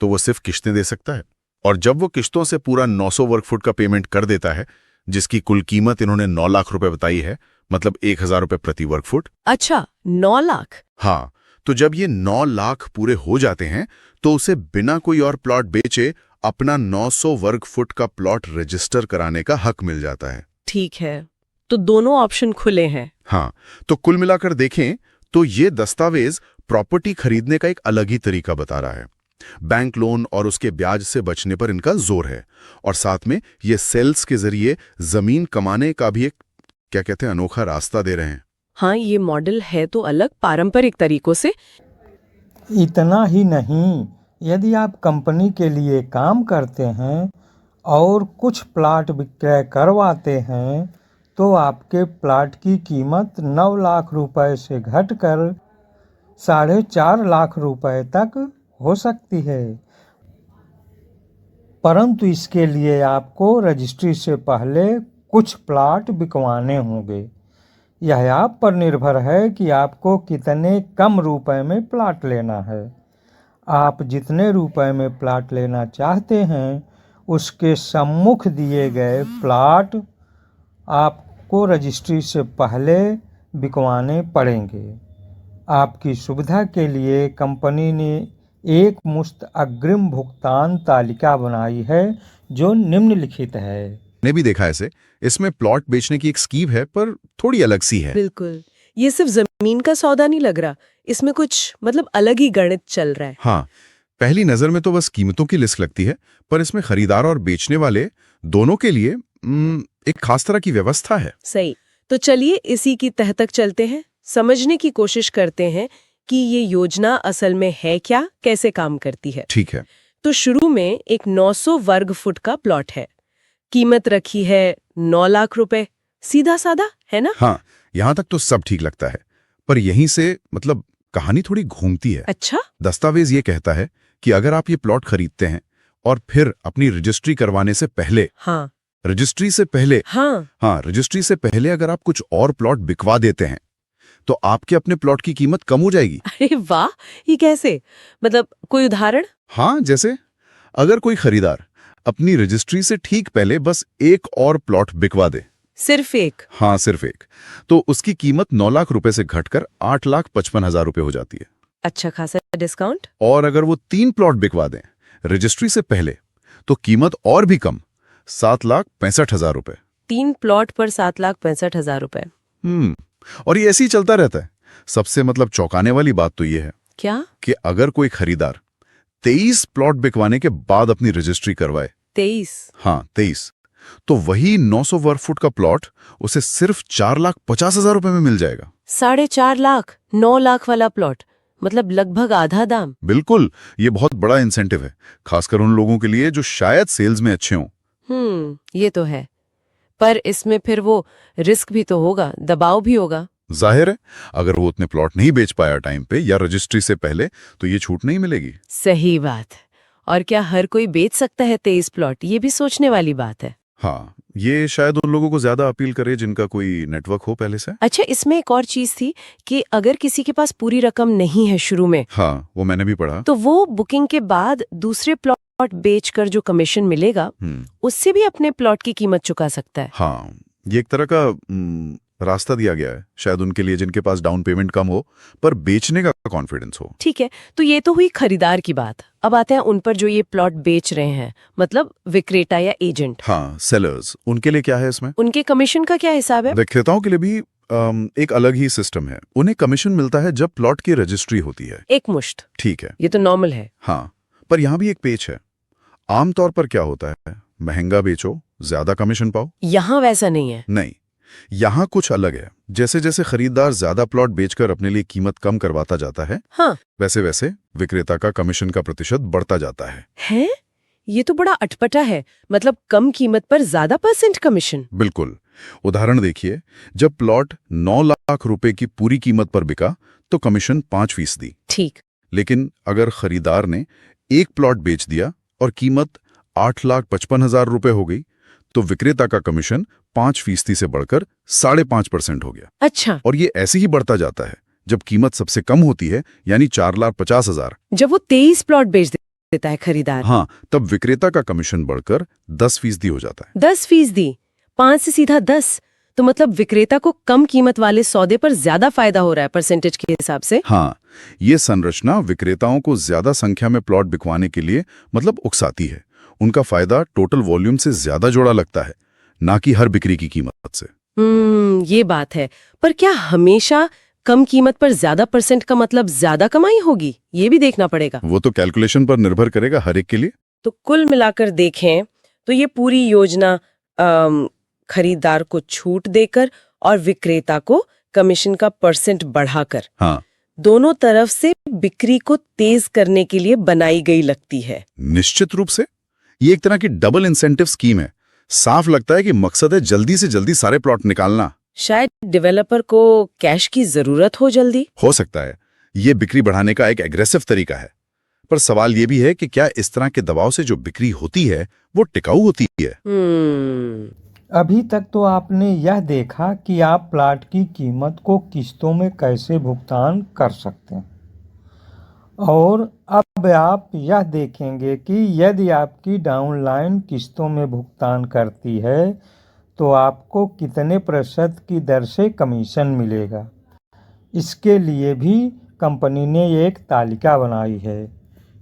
तो वो सिर्फ किश्तें दे सकता है, और जब वो किश्तों से पूरा 900 वर्ग फुट का पेमेंट कर देता है, जिसकी कुल कीमत इन्होंने 9 लाख रुपए बताई है, मतलब 1000 रुपए प्रति वर्ग फुट।
अच्छा, 9 लाख?
हाँ, तो जब ये 9 लाख पूरे हो जाते हैं तो उसे बिना कोई और प्लॉट बेचे अपना 900 वर्ग फुट का प्लॉट रजिस्टर कराने का हक मिल जाता है।
ठीक है, तो दोनों ऑप्शन खुले हैं।
हाँ, तो कुल मिलाकर देखें तो ये दस्तावेज प्रॉपर्टी खरीदने का एक अलग ही तरीका बता रहा है। बैंक लोन और उसके ब्याज से बचने पर इनका जोर है, और साथ में ये सेल्स के जरिए जमीन कमाने का भी एक क्या कहते हैं अनोखा रास्ता दे रहे हैं।
हाँ, ये मॉडल है तो अलग, पारंपरिक तरीकों से।
इतना ही नहीं, यदि आप कंपनी के लिए काम करते हैं और कुछ प्लाट विक्रय करवाते हैं तो आपके प्लाट की कीमत 9 लाख रुपए से घटकर 4.5 लाख रुपए तक हो सकती है। परंतु इसके लिए आपको रजिस्ट्री से पहले कुछ प्लाट बिकवाने होंगे। यह आप पर निर्भर है कि आपको कितने कम रुपए में प्लाट लेना है। आप जितने रुपए में प्लाट लेना चाहते हैं उसके सम्मुख दिए गए प्लाट आपको रजिस्ट्री से पहले बिकवाने पड़ेंगे। आपकी सुविधा के लिए कंपनी ने एक मुश्त अग्रिम भुगतान तालिका बनाई है जो निम्नलिखित है।
ने भी देखा ऐसे, इसमें प्लॉट बेचने की एक स्कीम है पर थोड़ी अलग सी है।
बिल्कुल, ये सिर्फ जमीन का सौदा नहीं लग रहा, इसमें कुछ मतलब अलग ही गणित चल रहा है।
हाँ, पहली नजर में तो बस कीमतों की लिस्ट लगती है, पर इसमें खरीदार और बेचने वाले दोनों के लिए एक खास तरह की व्यवस्था है।
सही, तो चलिए इसी की तह तक चलते हैं, समझने की कोशिश करते हैं कि ये योजना असल में है क्या, कैसे काम करती है।
ठीक है।
तो शुरू में एक 900 वर्ग फुट का प्लॉट है, कीमत रखी है 9 लाख रुपए, सीधा साधा है ना।
हाँ, यहाँ तक तो सब ठीक लगता है, पर यहीं से मतलब कहानी थोड़ी घूमती है।
अच्छा,
दस्तावेज ये कहता है कि अगर आप ये प्लॉट खरीदते हैं और फिर अपनी रजिस्ट्री करवाने से पहले रजिस्ट्री से पहले अगर आप कुछ और प्लॉट बिकवा देते हैं तो आपके अपने प्लॉट की कीमत कम हो जाएगी।
अरे वाह, ये कैसे? मतलब कोई उदाहरण?
हाँ, जैसे अगर कोई खरीदार अपनी रजिस्ट्री से ठीक पहले बस एक और प्लॉट बिकवा दे,
सिर्फ एक?
हाँ, सिर्फ एक, तो उसकी कीमत 9 लाख रुपए से घटकर 8,55,000 रुपए हो जाती है।
अच्छा खासा डिस्काउंट।
और अगर वो 3 प्लॉट बिकवा दें रजिस्ट्री से पहले तो कीमत और भी कम, 7,65,000 रुपए।
3 प्लॉट पर 7,65,000 रुपए।
और ये ऐसे ही चलता रहता है। सबसे मतलब चौंकाने वाली बात तो ये है
क्या
कि अगर कोई खरीदार 23 प्लॉट बिकवाने के बाद अपनी रजिस्ट्री करवाए,
23?
हाँ 23, तो वही 900 वर्ग फुट का प्लॉट उसे सिर्फ 4,50,000 रुपए में मिल जाएगा।
4.5 लाख, 9 लाख वाला प्लॉट, मतलब लगभग आधा दाम।
बिल्कुल, ये बहुत बड़ा इंसेंटिव है, खासकर उन लोगों के लिए जो शायद सेल्स में अच्छे हों।
ये तो है, पर इसमें फिर वो रिस्क भी तो होगा, दबाव भी होगा।
जाहिर है, अगर वो उतने प्लॉट नहीं बेच पाया टाइम पे या रजिस्ट्री से पहले तो ये छूट नहीं मिलेगी।
सही बात। और क्या हर कोई बेच सकता है 23 प्लॉट? ये भी सोचने वाली बात है।
हाँ, ये शायद उन लोगों को ज्यादा अपील करे जिनका कोई नेटवर्क हो पहले से।
अच्छा, इसमें एक और चीज थी कि अगर किसी के पास पूरी रकम नहीं है शुरू में,
हाँ, वो मैंने भी पढ़ा,
तो वो बुकिंग के बाद दूसरे प्लॉट बेचकर जो कमीशन मिलेगा उससे भी अपने प्लॉट की कीमत चुका सकता है।
हाँ, ये एक तरह का रास्ता दिया गया है शायद उनके लिए जिनके पास डाउन पेमेंट कम हो पर बेचने का कॉन्फिडेंस हो।
ठीक है, तो ये तो हुई खरीदार की बात। अब आते हैं उन पर जो ये प्लॉट बेच रहे हैं, मतलब विक्रेता या एजेंट।
हाँ, सेलर्स, उनके लिए क्या है इसमें?
उनके कमीशन का क्या हिसाब है?
विक्रेताओं के लिए भी एक अलग ही सिस्टम है। उन्हें कमीशन मिलता है जब प्लॉट की रजिस्ट्री होती है।
एक मुश्त।
ठीक है,
ये तो नॉर्मल है।
हाँ, पर यहाँ भी एक पेच है। आमतौर पर क्या होता है, महंगा बेचो ज्यादा कमीशन पाओ।
यहाँ वैसा नहीं है।
नहीं, यहाँ कुछ अलग है। जैसे जैसे खरीदार ज्यादा प्लॉट बेचकर अपने लिए कीमत कम करवाता जाता है,
हाँ,
वैसे वैसे विक्रेता का कमीशन का प्रतिशत बढ़ता जाता है।
है? ये तो बड़ा अटपटा है। मतलब कम कीमत पर ज्यादा % कमीशन।
बिल्कुल। उदाहरण देखिए, जब प्लॉट 9 लाख रुपए की पूरी कीमत पर बिका तो कमीशन 5%।
ठीक।
लेकिन अगर खरीदार ने एक प्लॉट बेच दिया और कीमत 8,55,000 रुपए हो गई तो विक्रेता का कमीशन 5% से बढ़कर 5.5% हो गया।
अच्छा।
और ये ऐसे ही बढ़ता जाता है जब कीमत सबसे कम होती है, यानी 4,50,000।
जब वो 23 प्लॉट बेच देता है खरीदार,
हाँ, तब विक्रेता का कमीशन बढ़कर 10% हो जाता है।
10%, 5 से सीधा 10। तो मतलब विक्रेता को कम कीमत वाले सौदे पर ज्यादा फायदा हो रहा है परसेंटेज के हिसाब से।
हाँ, ये संरचना विक्रेताओं को ज्यादा संख्या में प्लॉट बिकवाने के लिए मतलब उकसाती है। उनका फायदा टोटल वॉल्यूम से ज्यादा जोड़ा लगता है, ना कि हर बिक्री की कीमत से।
ये बात है। पर क्या हमेशा कम कीमत पर ज्यादा % का मतलब ज्यादा कमाई होगी? ये भी देखना पड़ेगा।
वो तो कैलकुलेशन पर निर्भर करेगा हर एक के लिए।
तो कुल मिलाकर देखें तो ये पूरी योजना खरीदार को छूट देकर और विक्रेता को कमीशन का % बढ़ाकर,
हाँ,
दोनों तरफ से बिक्री को तेज करने के लिए बनाई गई लगती है।
निश्चित रूप से ये एक तरह की डबल इंसेंटिव स्कीम है। साफ लगता है कि मकसद है जल्दी से जल्दी सारे प्लॉट निकालना।
शायद डेवलपर को कैश की जरूरत हो जल्दी।
हो सकता है ये बिक्री बढ़ाने का एक एग्रेसिव तरीका है, पर सवाल ये भी है कि क्या इस तरह के दबाव से जो बिक्री होती है वो टिकाऊ होती है?
अभी तक तो आपने यह देखा कि आप प्लॉट की कीमत को किस्तों में कैसे भुगतान कर सकते हैं, और अब आप यह देखेंगे कि यदि आपकी डाउनलाइन किस्तों में भुगतान करती है तो आपको कितने % की दर से कमीशन मिलेगा। इसके लिए भी कंपनी ने एक तालिका बनाई है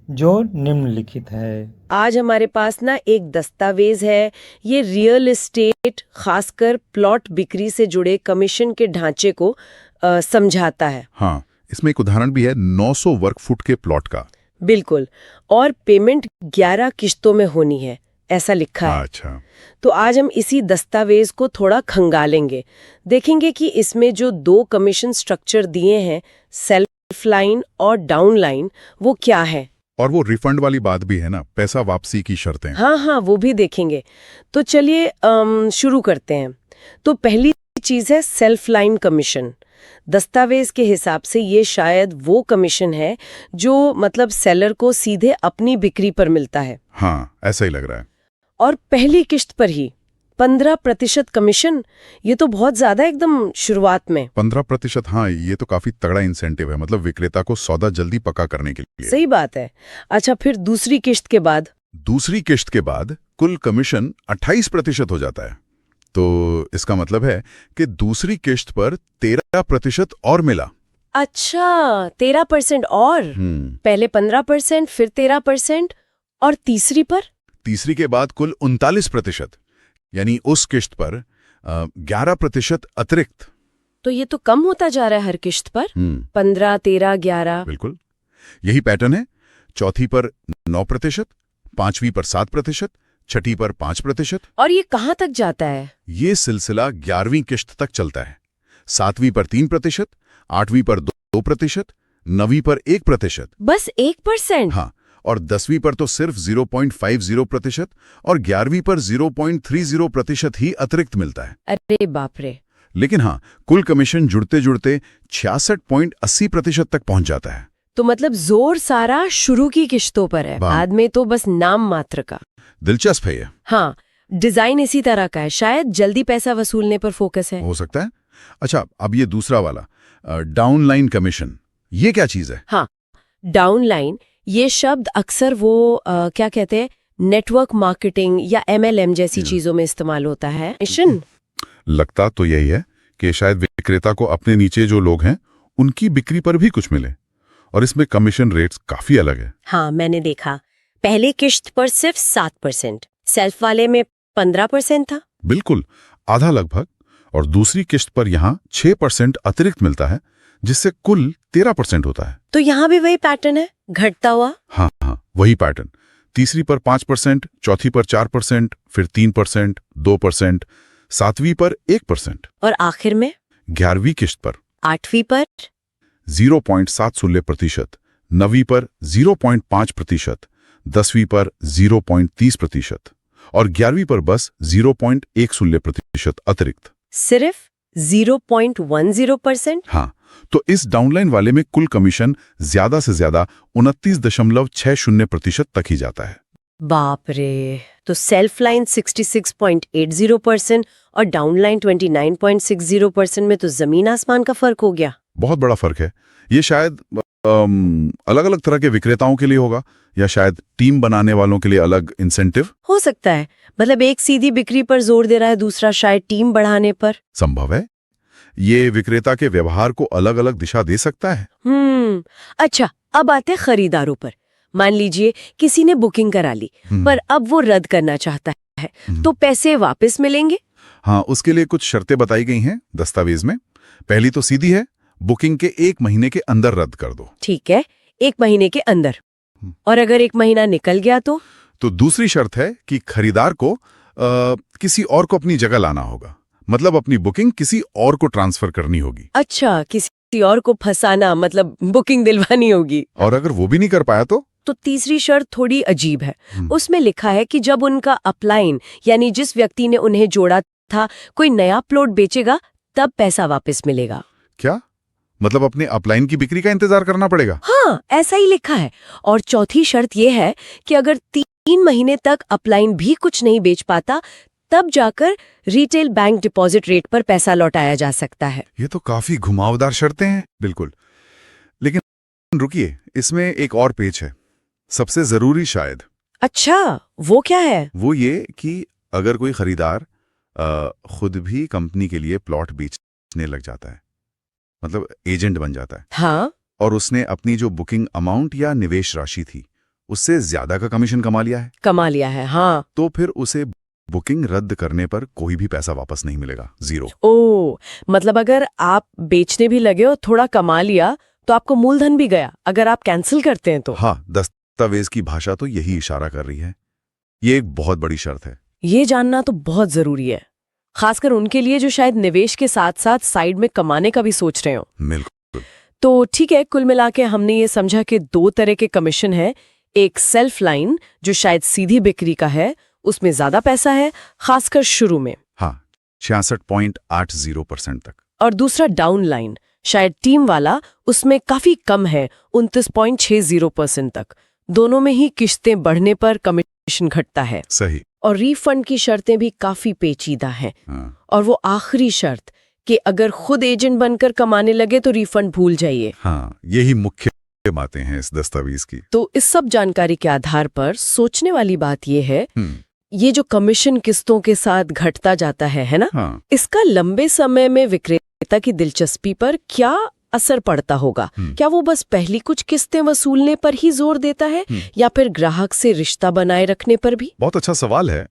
जो निम्नलिखित है।
आज हमारे पास ना एक दस्तावेज है। ये रियल एस्टेट, खासकर प्लॉट बिक्री से जुड़े कमीशन के ढांचे को समझाता है।
हाँ, इसमें एक उदाहरण भी है 900 वर्ग फुट के प्लॉट का।
बिल्कुल। और पेमेंट 11 किस्तों में होनी है, ऐसा लिखा है।
अच्छा,
तो आज हम इसी दस्तावेज को थोड़ा खंगालेंगे, देखेंगे कि इसमें जो 2 कमीशन स्ट्रक्चर दिए हैं, सेल्फ लाइन और डाउन लाइन, वो क्या है।
और वो रिफंड वाली बात भी है ना, पैसा वापसी की शर्तें।
हाँ, वो भी देखेंगे। तो चलिए शुरू करते हैं। तो पहली चीज है सेल्फ लाइन कमीशन। दस्तावेज के हिसाब से ये शायद वो कमीशन है जो मतलब सेलर को सीधे अपनी बिक्री पर मिलता है।
हाँ, ऐसा ही लग रहा है।
और पहली किश्त पर ही 15% कमीशन, ये तो बहुत ज्यादा एकदम शुरुआत में।
15%, हाँ, ये तो काफी तगड़ा इंसेंटिव है, मतलब विक्रेता को सौदा जल्दी पक्का करने के लिए।
सही बात है। अच्छा, फिर दूसरी किश्त के बाद?
दूसरी किश्त के बाद कुल कमीशन 28% हो जाता है। तो इसका मतलब है कि दूसरी किश्त पर 13% और मिला।
अच्छा, 13% और? पहले 15%, फिर 13%, और तीसरी पर?
तीसरी के बाद कुल 39%, यानी उस किश्त पर 11% अतिरिक्त।
तो ये तो कम होता जा रहा है हर किश्त पर। 15, 13, 11।
बिल्कुल यही पैटर्न है। चौथी पर 9%, पांचवी पर 7%, छठी पर 5%।
और ये कहाँ तक जाता है?
ये सिलसिला 11वीं किश्त तक चलता है। 7वीं पर 3%, 8वीं पर 2%, 9वीं पर 1%।
बस 1%?
हाँ, और 10वीं पर तो सिर्फ 0.50% और 11वीं पर 0.30% ही अतिरिक्त मिलता है।
अरे बाप रे।
लेकिन हाँ, कुल कमीशन जुड़ते जुड़ते 66.80% तक पहुंच जाता है।
तो मतलब जोर सारा शुरू की किश्तों पर है, बाद में तो बस नाम मात्र का।
दिलचस्प है ये।
हाँ, डिजाइन इसी तरह का है, शायद जल्दी पैसा वसूलने पर फोकस है।
हो सकता है। अच्छा, अब ये दूसरा वाला डाउनलाइन कमीशन, ये क्या चीज है?
हाँ, डाउनलाइन, ये शब्द अक्सर वो क्या कहते हैं, नेटवर्क मार्केटिंग या MLM जैसी चीजों में इस्तेमाल होता है।
लगता तो यही है कि शायद विक्रेता को अपने नीचे जो लोग हैं उनकी बिक्री पर भी कुछ मिले, और इसमें कमीशन रेट्स काफी अलग है।
हाँ, मैंने देखा। पहली किश्त पर सिर्फ 7%, सेल्फ वाले में 15% था।
बिल्कुल, आधा लगभग। और दूसरी किश्त पर यहाँ 6% अतिरिक्त मिलता है, जिससे कुल 13% होता है।
तो यहाँ भी वही पैटर्न है, घटता हुआ।
हाँ, वही पैटर्न। तीसरी पर 5%, चौथी पर 4%, फिर 3%, 2%, सातवीं पर 1%,
और आखिर में
11वीं किश्त पर
8वीं पर
0.70%, 9वीं पर 0.5%, 10वीं पर 0.30% और 11वीं पर बस 0.10% अतिरिक्त।
सिर्फ 0.10%?
हाँ, तो इस डाउनलाइन वाले में कुल कमीशन ज्यादा से ज्यादा 29.60% तक ही जाता है।
बाप रे! तो सेल्फ लाइन 66.80% और डाउनलाइन 29.60% में तो जमीन आसमान का फर्क हो गया।
बहुत बड़ा फर्क है। ये शायद अलग अलग तरह के विक्रेताओं के लिए होगा, या शायद टीम बनाने वालों के लिए अलग इंसेंटिव
हो सकता है। मतलब एक सीधी बिक्री पर जोर दे रहा है, दूसरा शायद टीम बढ़ाने पर।
संभव है। ये विक्रेता के व्यवहार को अलग अलग दिशा दे सकता है।
अच्छा, अब आते हैं खरीदारों पर। मान लीजिए किसी ने बुकिंग करा ली, पर अब वो रद्द करना चाहता है, तो पैसे वापस मिलेंगे?
हाँ, उसके लिए कुछ शर्तें बताई गई हैं दस्तावेज में। पहली तो सीधी है, बुकिंग के 1 महीने के अंदर रद्द कर दो।
ठीक है, 1 महीने के अंदर। और अगर 1 महीना निकल गया तो
दूसरी शर्त है कि खरीदार को किसी और को अपनी जगह लाना होगा। मतलब अपनी बुकिंग किसी और को ट्रांसफर करनी होगी।
अच्छा, किसी और को फंसाना, मतलब बुकिंग दिलवानी होगी।
और अगर वो भी नहीं कर पाया तो
तीसरी शर्त थोड़ी अजीब है। उसमें लिखा है कि जब उनका अपलाइन, यानी जिस व्यक्ति ने उन्हें जोड़ा था, कोई नया प्लॉट बेचेगा, तब पैसा वापस मिलेगा।
क्या मतलब अपने अपलाइन की बिक्री का इंतजार करना पड़ेगा?
हाँ, ऐसा ही लिखा है। और चौथी शर्त यह है कि अगर 3 महीने तक अपलाइन भी कुछ नहीं बेच पाता, तब जाकर रिटेल बैंक डिपॉजिट रेट पर पैसा लौटाया जा सकता है।
ये तो काफी घुमावदार शर्तें हैं। बिल्कुल, लेकिन रुकिए, इसमें एक और पेच है, सबसे जरूरी शायद।
अच्छा, वो क्या है?
वो ये कि अगर कोई खरीदार खुद भी कंपनी के लिए प्लॉट बेचने लग जाता है, मतलब एजेंट बन जाता है।
हाँ,
और उसने अपनी जो बुकिंग अमाउंट या निवेश राशि थी, उससे ज्यादा का कमीशन कमा लिया है,
हाँ।
तो फिर उसे बुकिंग रद्द करने पर कोई भी पैसा वापस नहीं मिलेगा, 0।
ओ, मतलब अगर आप बेचने भी लगे और थोड़ा कमा लिया, तो आपको मूलधन भी गया। अगर आप कैंसिल करते हैं तो।
हाँ, दस्तावेज की भाषा तो यही इशारा कर रही है। ये एक बहुत बड़ी शर्त है।
ये जानना तो बहुत जरूरी है, खासकर उनके लिए जो शायद निवेश के साथ साथ साइड में कमाने का भी सोच रहे हो।
बिल्कुल।
तो ठीक है, कुल मिला के हमने ये समझा कि 2 तरह के कमीशन है। एक सेल्फ लाइन जो शायद सीधी बिक्री का है, उसमें ज्यादा पैसा है, खासकर शुरू में।
हाँ, 66.80% तक।
और दूसरा डाउन लाइन, शायद टीम वाला, उसमें काफी कम है, 29.60% तक। दोनों में ही किश्तें बढ़ने पर कमीशन घटता है।
सही।
और रिफंड की शर्तें भी काफी पेचीदा हैं।
हाँ।
और वो आखिरी शर्त कि अगर खुद एजेंट बनकर कमाने लगे तो रिफंड भूल जाइए।
हाँ, यही मुख्य बातें हैं इस दस्तावेज की।
तो इस सब जानकारी के आधार पर सोचने वाली बात ये है, ये जो कमीशन किस्तों के साथ घटता जाता है ना?
हाँ।
इसका लंबे समय में विक्रेता की दिलचस्पी पर क्या असर पड़ता होगा? क्या वो बस पहली कुछ किस्तें वसूलने पर ही जोर देता है, या फिर ग्राहक से रिश्ता बनाए रखने पर भी?
बहुत अच्छा सवाल है।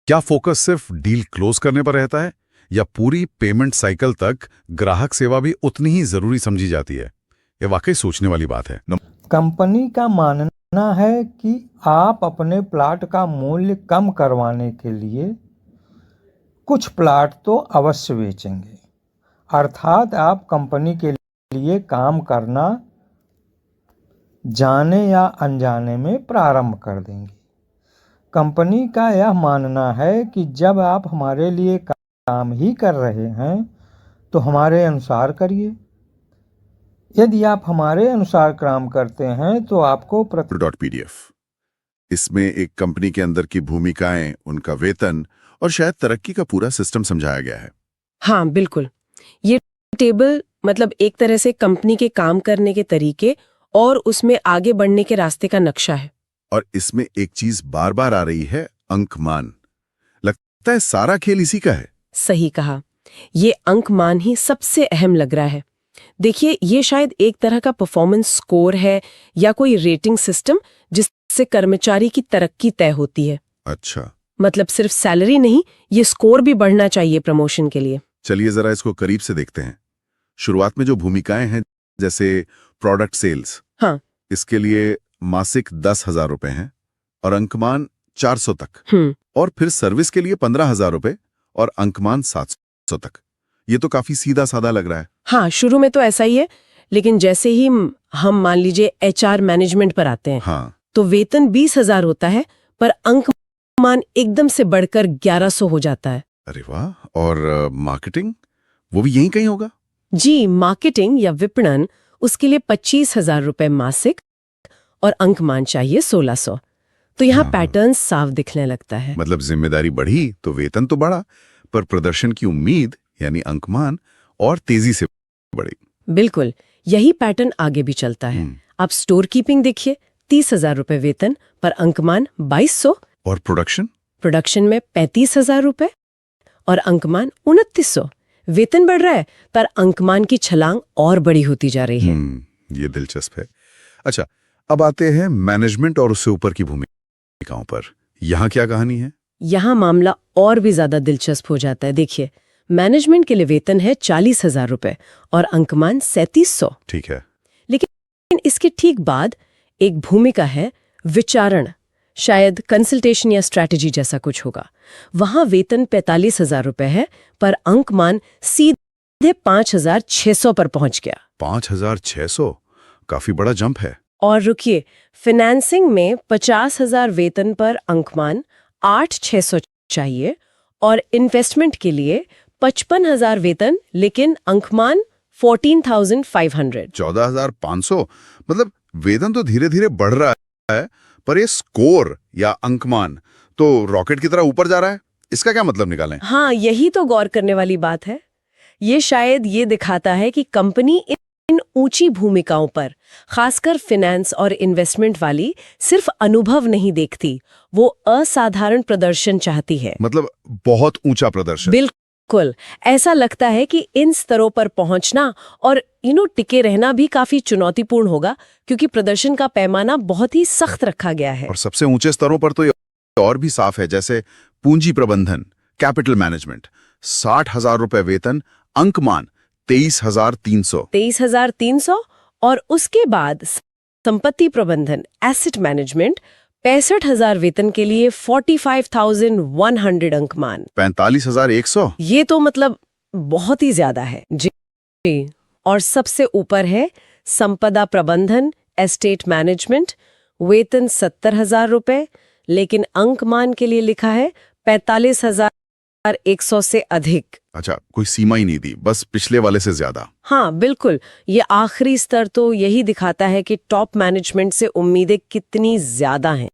क्या फोकस सिर्फ डील क्लोज करने पर रहता है, या पूरी पेमेंट साइकिल तक ग्राहक सेवा भी उतनी ही जरूरी समझी जाती है? ये वाकई सोचने वाली बात है।
कंपनी का मानना है कि आप अपने प्लाट का मूल्य कम करवाने के लिए कुछ प्लाट तो अवश्य बेचेंगे, अर्थात आप कंपनी के लिए काम करना जाने या अनजाने में प्रारंभ कर देंगे। कंपनी का यह मानना है कि जब आप हमारे लिए काम ही कर रहे हैं तो हमारे अनुसार करिए। यदि आप हमारे अनुसार काम करते हैं तो आपको
.pdf इसमें एक कंपनी के अंदर की भूमिकाएं, उनका वेतन और शायद तरक्की का पूरा सिस्टम समझाया गया है।
हाँ, बिल्कुल। ये टेबल मतलब एक तरह से कंपनी के काम करने के तरीके और उसमें आगे बढ़ने के रास्ते का नक्शा है।
और इसमें एक चीज बार बार आ रही है, अंकमान। लगता है सारा खेल इसी का है।
सही कहा। ये अंक मान ही सबसे अहम लग रहा है। देखिए, ये शायद एक तरह का परफॉर्मेंस स्कोर है या कोई रेटिंग सिस्टम जिससे कर्मचारी की तरक्की तय होती है।
अच्छा,
मतलब सिर्फ सैलरी नहीं, ये स्कोर भी बढ़ना चाहिए प्रमोशन के लिए।
चलिए जरा इसको करीब से देखते हैं। शुरुआत में जो भूमिकाएं हैं, जैसे प्रोडक्ट सेल्स,
हाँ।
इसके लिए मासिक 10,000 रुपए हैं और अंकमान 400 तक। और फिर सर्विस के लिए 15,000 रुपए और अंकमान 700 तक। ये तो काफी सीधा साधा लग रहा है।
हाँ, शुरू में तो ऐसा ही है, लेकिन जैसे ही हम मान लीजिए HR मैनेजमेंट पर आते हैं,
हाँ,
तो वेतन 20,000 होता है, पर अंकमान एकदम से बढ़कर 1100 हो जाता है।
अरे वाह। और मार्केटिंग, वो भी यहीं कहीं होगा?
जी, मार्केटिंग या विपणन, उसके लिए 25,000 रुपए मासिक और अंकमान चाहिए 1600। तो यहाँ पैटर्न साफ दिखने लगता है।
मतलब जिम्मेदारी बढ़ी तो वेतन तो बढ़ा, पर प्रदर्शन की उम्मीद यानी अंकमान और तेजी से बढ़ी।
बिल्कुल, यही पैटर्न आगे भी चलता है। आप स्टोर कीपिंग देखिए, 30,000 रुपए वेतन पर अंकमान 2200।
और
प्रोडक्शन में 35,000 रुपए और अंकमान 2900। वेतन बढ़ रहा है, पर अंकमान की छलांग और बड़ी होती जा रही है।
ये दिलचस्प है। अच्छा, अब आते हैं मैनेजमेंट और उससे ऊपर की भूमिकाओं पर। यहाँ क्या कहानी है?
यहाँ मामला और भी ज्यादा दिलचस्प हो जाता है। देखिए, मैनेजमेंट के लिए वेतन है 40,000 रुपए और अंकमान 3700।
ठीक है।
लेकिन इसके ठीक बाद एक भूमिका है विचारण, शायद कंसल्टेशन या स्ट्रैटेजी जैसा कुछ होगा। वहां वेतन 45,000 रुपए है, पर अंकमान सीधे 5,600 पर पहुंच गया।
5,600, काफी बड़ा जंप है।
और रुकिए, फाइनेंसिंग में 50,000 वेतन पर अंकमान 8,600 चाहिए और इन्वेस्टमेंट के लिए 55,000 वेतन, लेकिन अंकमान 14,500।
14,500। मतलब वेतन तो धीरे धीरे बढ़ रहा है, पर ये स्कोर या अंकमान तो रॉकेट की तरह ऊपर जा रहा है। इसका क्या मतलब निकालें?
हाँ, यही तो गौर करने वाली बात है। ये शायद ये दिखाता है कि कंपनी इन ऊंची भूमिकाओं पर, खासकर फाइनेंस और इन्वेस्टमेंट वाली, सिर्फ अनुभव नहीं देखती, वो असाधारण प्रदर्शन चाहती है।
मतलब बहुत ऊंचा प्रदर्शन।
बिल्कुल, ऐसा लगता है कि इन स्तरों पर पहुंचना और टिके रहना भी काफी चुनौतीपूर्ण होगा, क्योंकि प्रदर्शन का पैमाना बहुत ही सख्त रखा गया है।
और सबसे ऊंचे स्तरों पर तो ये और भी साफ है, जैसे पूंजी प्रबंधन, कैपिटल मैनेजमेंट, 60,000 रुपए वेतन, अंकमान 23,300।
23,300 और उसके बाद संपत्ति प्रबंधन, एसेट मैनेजमेंट, 65,000 वेतन के लिए 45,100 अंकमान।
45,100।
ये तो मतलब बहुत ही ज्यादा है। जी। और सबसे ऊपर है संपदा प्रबंधन, एस्टेट मैनेजमेंट, वेतन 70,000 रुपए, लेकिन अंकमान के लिए लिखा है 45,100 से अधिक।
अच्छा, कोई सीमा ही नहीं दी, बस पिछले वाले से ज्यादा।
हाँ बिल्कुल, ये आखिरी स्तर तो यही दिखाता है कि टॉप मैनेजमेंट से उम्मीदें कितनी ज्यादा हैं।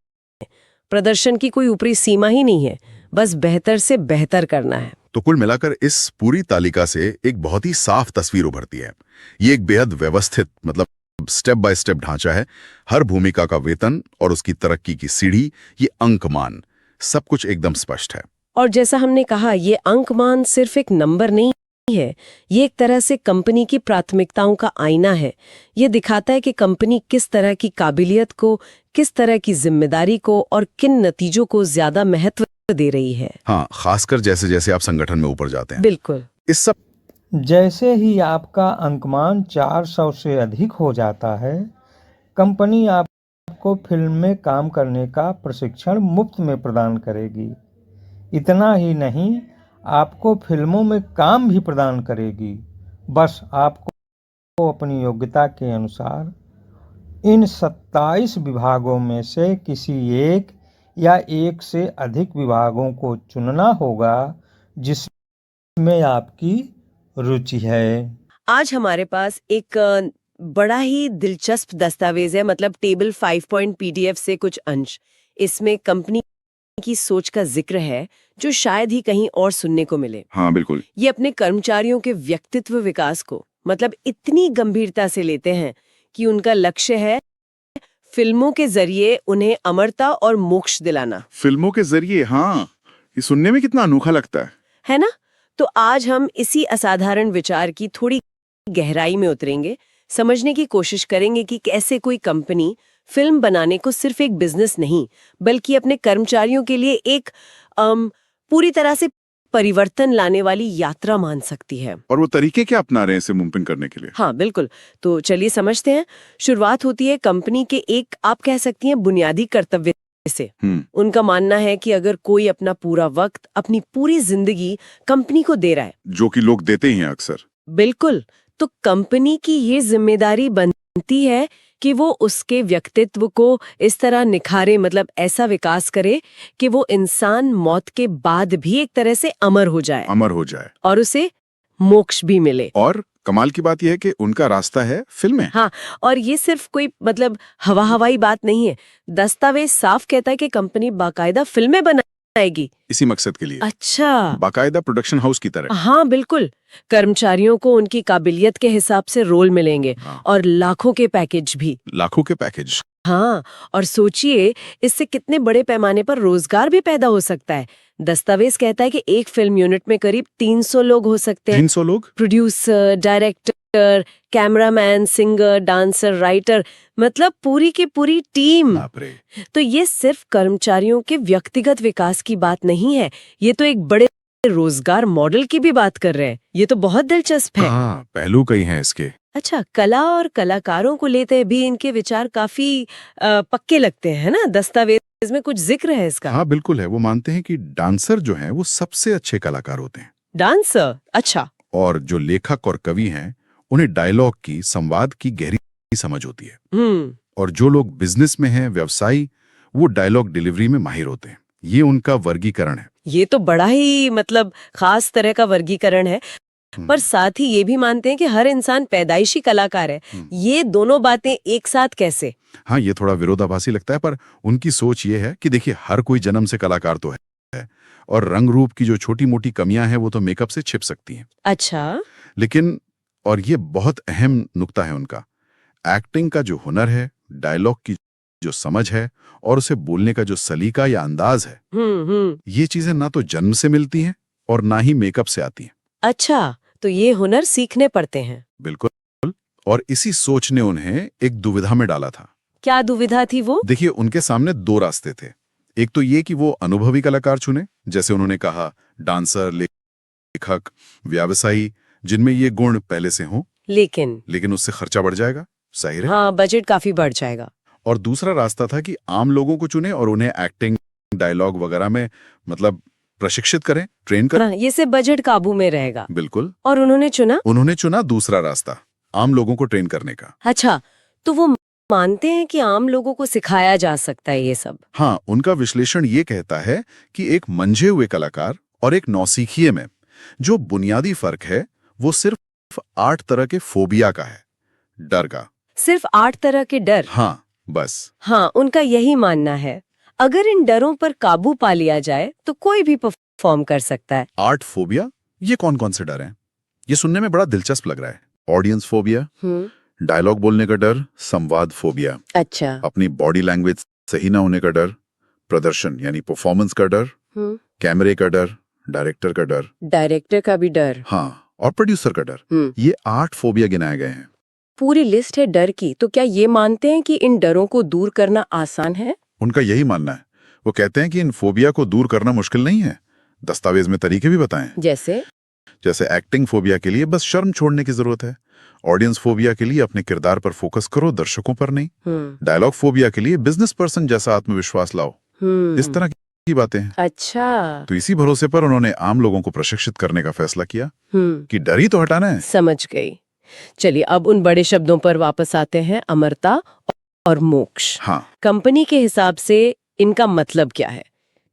प्रदर्शन की कोई ऊपरी सीमा ही नहीं है, बस बेहतर से बेहतर करना है।
तो कुल मिलाकर इस पूरी तालिका से एक बहुत ही साफ तस्वीर उभरती है। ये एक बेहद व्यवस्थित, मतलब स्टेप बाय स्टेप ढांचा है। हर भूमिका का वेतन और उसकी तरक्की की सीढ़ी, ये अंकमान, सब कुछ एकदम स्पष्ट है।
और जैसा हमने कहा, ये अंकमान सिर्फ एक नंबर नहीं है, ये एक तरह से कंपनी की प्राथमिकताओं का आईना है। ये दिखाता है कि कंपनी किस तरह की काबिलियत को, किस तरह की जिम्मेदारी को और किन नतीजों को ज्यादा महत्व दे रही है।
हाँ, खासकर जैसे जैसे आप संगठन में ऊपर जाते हैं।
बिल्कुल।
इस सब
जैसे ही आपका अंकमान 400 से अधिक हो जाता है, कंपनी आपको फिल्म में काम करने का प्रशिक्षण मुफ्त में प्रदान करेगी। इतना ही नहीं, आपको फिल्मों में काम भी प्रदान करेगी। बस आपको अपनी योग्यता के अनुसार इन 27 विभागों में से किसी एक या एक से अधिक विभागों को चुनना होगा जिसमें आपकी रुचि है।
आज हमारे पास एक बड़ा ही दिलचस्प दस्तावेज है, मतलब टेबल 5 से कुछ अंश। इसमें कंपनी की सोच का जिक्र है, जो शायद ही कहीं और सुनने को मिले।
हाँ बिल्कुल।
ये अपने कर्मचारियों के व्यक्तित्व विकास को मतलब इतनी गंभीरता से लेते हैं कि उनका लक्ष्य है फिल्मों के जरिए उन्हें अमरता और मोक्ष दिलाना।
फिल्मों के जरिए, हाँ, ये सुनने में कितना अनोखा लगता है
ना? तो आज हम इसी असाधारण विचार की थोड़ी गहराई में उतरेंगे, समझने की कोशिश करेंगे कि कैसे कोई कंपनी फिल्म बनाने को सिर्फ एक बिजनेस नहीं, बल्कि अपने कर्मचारियों के लिए एक पूरी तरह से परिवर्तन लाने वाली यात्रा मान सकती है।
और वो तरीके क्या अपना रहे हैं इसे मुमकिन करने के लिए?
हाँ बिल्कुल, तो चलिए समझते हैं। शुरुआत होती है कंपनी के एक, आप कह सकती हैं, बुनियादी कर्तव्य से। उनका मानना है कि अगर कोई अपना पूरा वक्त, अपनी पूरी जिंदगी कंपनी को दे रहा है,
जो कि लोग देते ही हैं अक्सर,
बिल्कुल, तो कंपनी की ये जिम्मेदारी बनती है कि वो उसके व्यक्तित्व को इस तरह निखारे, मतलब ऐसा विकास करे कि वो इंसान मौत के बाद भी एक तरह से अमर हो जाए और उसे मोक्ष भी मिले।
और कमाल की बात यह है कि उनका रास्ता है फिल्में।
हाँ, और ये सिर्फ कोई मतलब हवाई बात नहीं है। दस्तावेज साफ कहता है कि कंपनी बाकायदा फिल्में बनाएगी
इसी मकसद के लिए।
अच्छा,
बाकायदा प्रोडक्शन हाउस की तरह।
हाँ बिल्कुल, कर्मचारियों को उनकी काबिलियत के हिसाब से रोल मिलेंगे।
हाँ।
और लाखों के पैकेज भी।
लाखों के पैकेज।
हाँ, और सोचिए इससे कितने बड़े पैमाने पर रोजगार भी पैदा हो सकता है। दस्तावेज कहता है कि एक फिल्म यूनिट में करीब 300 लोग हो सकते हैं।
300 लोग?
Producer, director, cameraman, singer, dancer, writer, मतलब पूरी की पूरी टीम।
बाप रे।
तो ये सिर्फ कर्मचारियों के व्यक्तिगत विकास की बात नहीं है, ये तो एक बड़े रोजगार मॉडल की भी बात कर रहे हैं। ये तो बहुत दिलचस्प है।
हाँ, पहलू कई हैं इसके।
अच्छा, कला और कलाकारों को लेते भी इनके विचार काफी पक्के लगते हैं ना? दस्तावेज में कुछ जिक्र है इसका।
हाँ बिल्कुल है। वो मानते हैं कि डांसर जो हैं वो सबसे अच्छे कलाकार होते हैं।
डांसर? अच्छा।
और जो लेखक और कवि हैं उन्हें डायलॉग की, संवाद की गहरी समझ होती है। और जो लोग बिजनेस में हैं, व्यवसायी, वो डायलॉग डिलीवरी में माहिर होते हैं। ये उनका वर्गीकरण है।
ये तो बड़ा ही मतलब खास तरह का वर्गीकरण है। पर साथ ही ये भी मानते हैं कि हर इंसान पैदाइशी कलाकार है। ये दोनों बातें एक साथ कैसे?
हाँ, ये थोड़ा विरोधाभासी लगता है, पर उनकी सोच ये है कि देखिए, हर कोई जन्म से कलाकार तो है और रंग रूप की जो छोटी मोटी कमियां हैं वो तो मेकअप से छिप सकती हैं।
अच्छा।
लेकिन, और ये बहुत अहम नुक्ता है उनका, एक्टिंग का जो हुनर है, डायलॉग की जो समझ है और उसे बोलने का जो सलीका या अंदाज है, ये चीजें ना तो जन्म से मिलती हैं और ना ही मेकअप से आती हैं।
अच्छा, तो ये हुनर सीखने पड़ते हैं।
बिल्कुल। और इसी सोच ने उन्हें एक दुविधा में डाला था।
क्या दुविधा थी वो?
देखिए, उनके सामने दो रास्ते थे। एक तो ये कि वो अनुभवी कलाकार चुने, जैसे उन्होंने कहा, डांसर, लेखक, व्यवसायी, जिनमें ये गुण पहले से हों। लेकिन उससे खर्चा बढ़ जाएगा, जाहिर है।
हाँ, बजट काफी बढ़ जाएगा।
और दूसरा रास्ता था कि आम लोगों को चुने और उन्हें एक्टिंग, डायलॉग वगैरह में मतलब प्रशिक्षित करें, ट्रेन करें।
ये से बजट काबू में रहेगा।
बिल्कुल।
और उन्होंने चुना
दूसरा रास्ता, आम लोगों को ट्रेन करने का।
अच्छा, तो वो मानते हैं कि आम लोगों को सिखाया जा सकता है ये सब।
हाँ, उनका विश्लेषण ये कहता है कि एक मंझे हुए कलाकार और एक नौसीखिए में जो बुनियादी फर्क है वो सिर्फ 8 तरह के फोबिया का है, डर का।
सिर्फ 8 तरह के डर?
हाँ, बस।
हाँ, उनका यही मानना है। अगर इन डरों पर काबू पा लिया जाए तो कोई भी परफॉर्म कर सकता है।
8 फोबिया? ये कौन कौन से डर हैं? ये सुनने में बड़ा दिलचस्प लग रहा है। ऑडियंस फोबिया, डायलॉग बोलने का डर, संवाद फोबिया,
अच्छा,
अपनी बॉडी लैंग्वेज सही ना होने का डर, प्रदर्शन यानी परफॉर्मेंस का डर, कैमरे का डर, डायरेक्टर का डर,
डायरेक्टर का भी डर,
हाँ, और प्रोड्यूसर का डर। ये 8 फोबिया गिनाए गए हैं।
पूरी लिस्ट है डर की। तो क्या ये मानते हैं कि इन डरों को दूर करना आसान है?
उनका यही मानना है। वो कहते हैं कि इन फोबिया को दूर करना मुश्किल नहीं है। दस्तावेज में तरीके भी बताएं। जैसे एक्टिंग फोबिया के लिए बस शर्म छोड़ने की जरूरत है। ऑडियंस फोबिया के लिए अपने किरदार पर फोकस करो, दर्शकों पर नहीं। डायलॉग फोबिया के लिए बिजनेस पर्सन जैसा आत्मविश्वास लाओ। इस तरह की बातें हैं।
अच्छा।
तो इसी भरोसे पर उन्होंने आम लोगों को प्रशिक्षित करने का फैसला किया कि डर ही तो हटाना है।
समझ गई। चलिए, अब उन बड़े शब्दों पर वापस आते हैं, अमरता और मोक्ष।
हाँ।
कंपनी के हिसाब से इनका मतलब क्या है?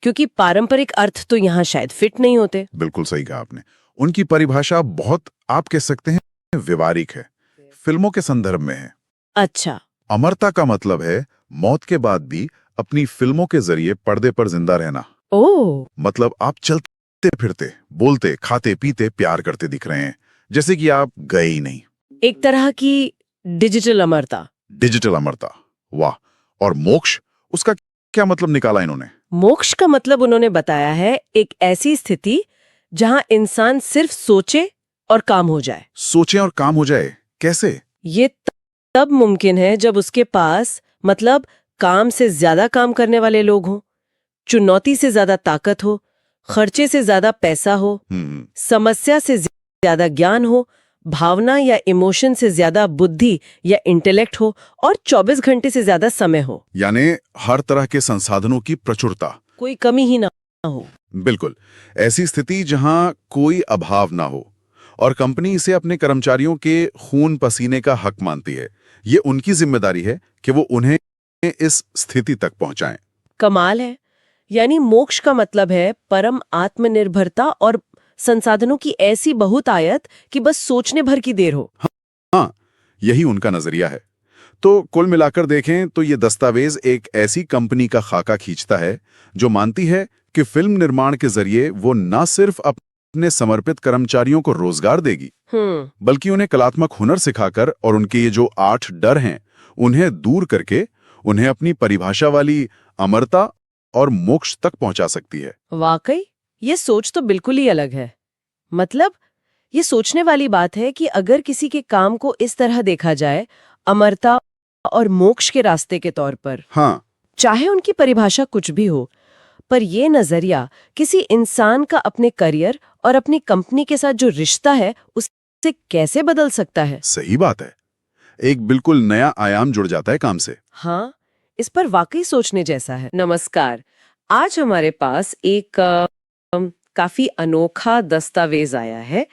क्योंकि पारंपरिक अर्थ तो यहाँ शायद फिट नहीं होते।
बिल्कुल सही कहा आपने। उनकी परिभाषा बहुत, आप कह सकते हैं, व्यवहारिक है, फिल्मों के संदर्भ में है।
अच्छा।
अमरता का मतलब है मौत के बाद भी अपनी फिल्मों के जरिए पर्दे पर जिंदा रहना।
ओह।
मतलब आप चलते फिरते, बोलते, खाते पीते, प्यार करते दिख रहे हैं, जैसे कि आप गए ही नहीं।
एक तरह की डिजिटल अमरता।
डिजिटल अमरता, वाह। और मोक्ष, उसका क्या मतलब निकाला इन्होंने?
मोक्ष का मतलब उन्होंने बताया है एक ऐसी स्थिति जहां इंसान सिर्फ सोचे और काम हो जाए।
सोचें और काम हो जाए, कैसे?
ये तब मुमकिन है जब उसके पास मतलब काम से ज्यादा काम करने वाले लोग हों, चुनौती से ज्यादा ताकत हो, खर्चे से ज्यादा पैसा हो, समस्या से ज्यादा ज्ञान हो, भावना या इमोशन से ज्यादा बुद्धि या इंटेलेक्ट हो और 24 घंटे से ज्यादा समय हो।
यानी हर तरह के संसाधनों की प्रचुरता,
कोई कमी ही ना हो।
बिल्कुल। ऐसी स्थिति जहां कोई अभाव ना हो और कंपनी इसे अपने कर्मचारियों के खून पसीने का हक मानती है। ये उनकी जिम्मेदारी है कि वो उन्हें इस स्थिति तक पहुंचाएं।
कमाल है। यानी मोक्ष का मतलब है परम आत्मनिर्भरता और संसाधनों की ऐसी बहुतायत कि बस सोचने भर की देर हो।
हाँ, यही उनका नजरिया है। तो कुल मिलाकर देखें तो ये दस्तावेज एक ऐसी कंपनी का खाका खींचता है जो मानती है कि फिल्म निर्माण के जरिए वो न सिर्फ अपने समर्पित कर्मचारियों को रोजगार देगी, बल्कि उन्हें कलात्मक हुनर सिखाकर और उनके ये जो 8 डर हैं उन्हें दूर करके उन्हें अपनी परिभाषा वाली अमरता और मोक्ष तक पहुंचा सकती है।
वाकई ये सोच तो बिल्कुल ही अलग है। मतलब ये सोचने वाली बात है कि अगर किसी के काम को इस तरह देखा जाए, अमरता और मोक्ष के रास्ते के तौर पर,
हाँ,
चाहे उनकी परिभाषा कुछ भी हो, पर ये नजरिया किसी इंसान का अपने करियर और अपनी कंपनी के साथ जो रिश्ता है उससे कैसे बदल सकता है।
सही बात है। एक बिल्कुल नया आयाम जुड़ जाता है काम से।
हाँ, इस पर वाकई सोचने जैसा है। नमस्कार, आज हमारे पास एक काफी अनोखा दस्तावेज आया है।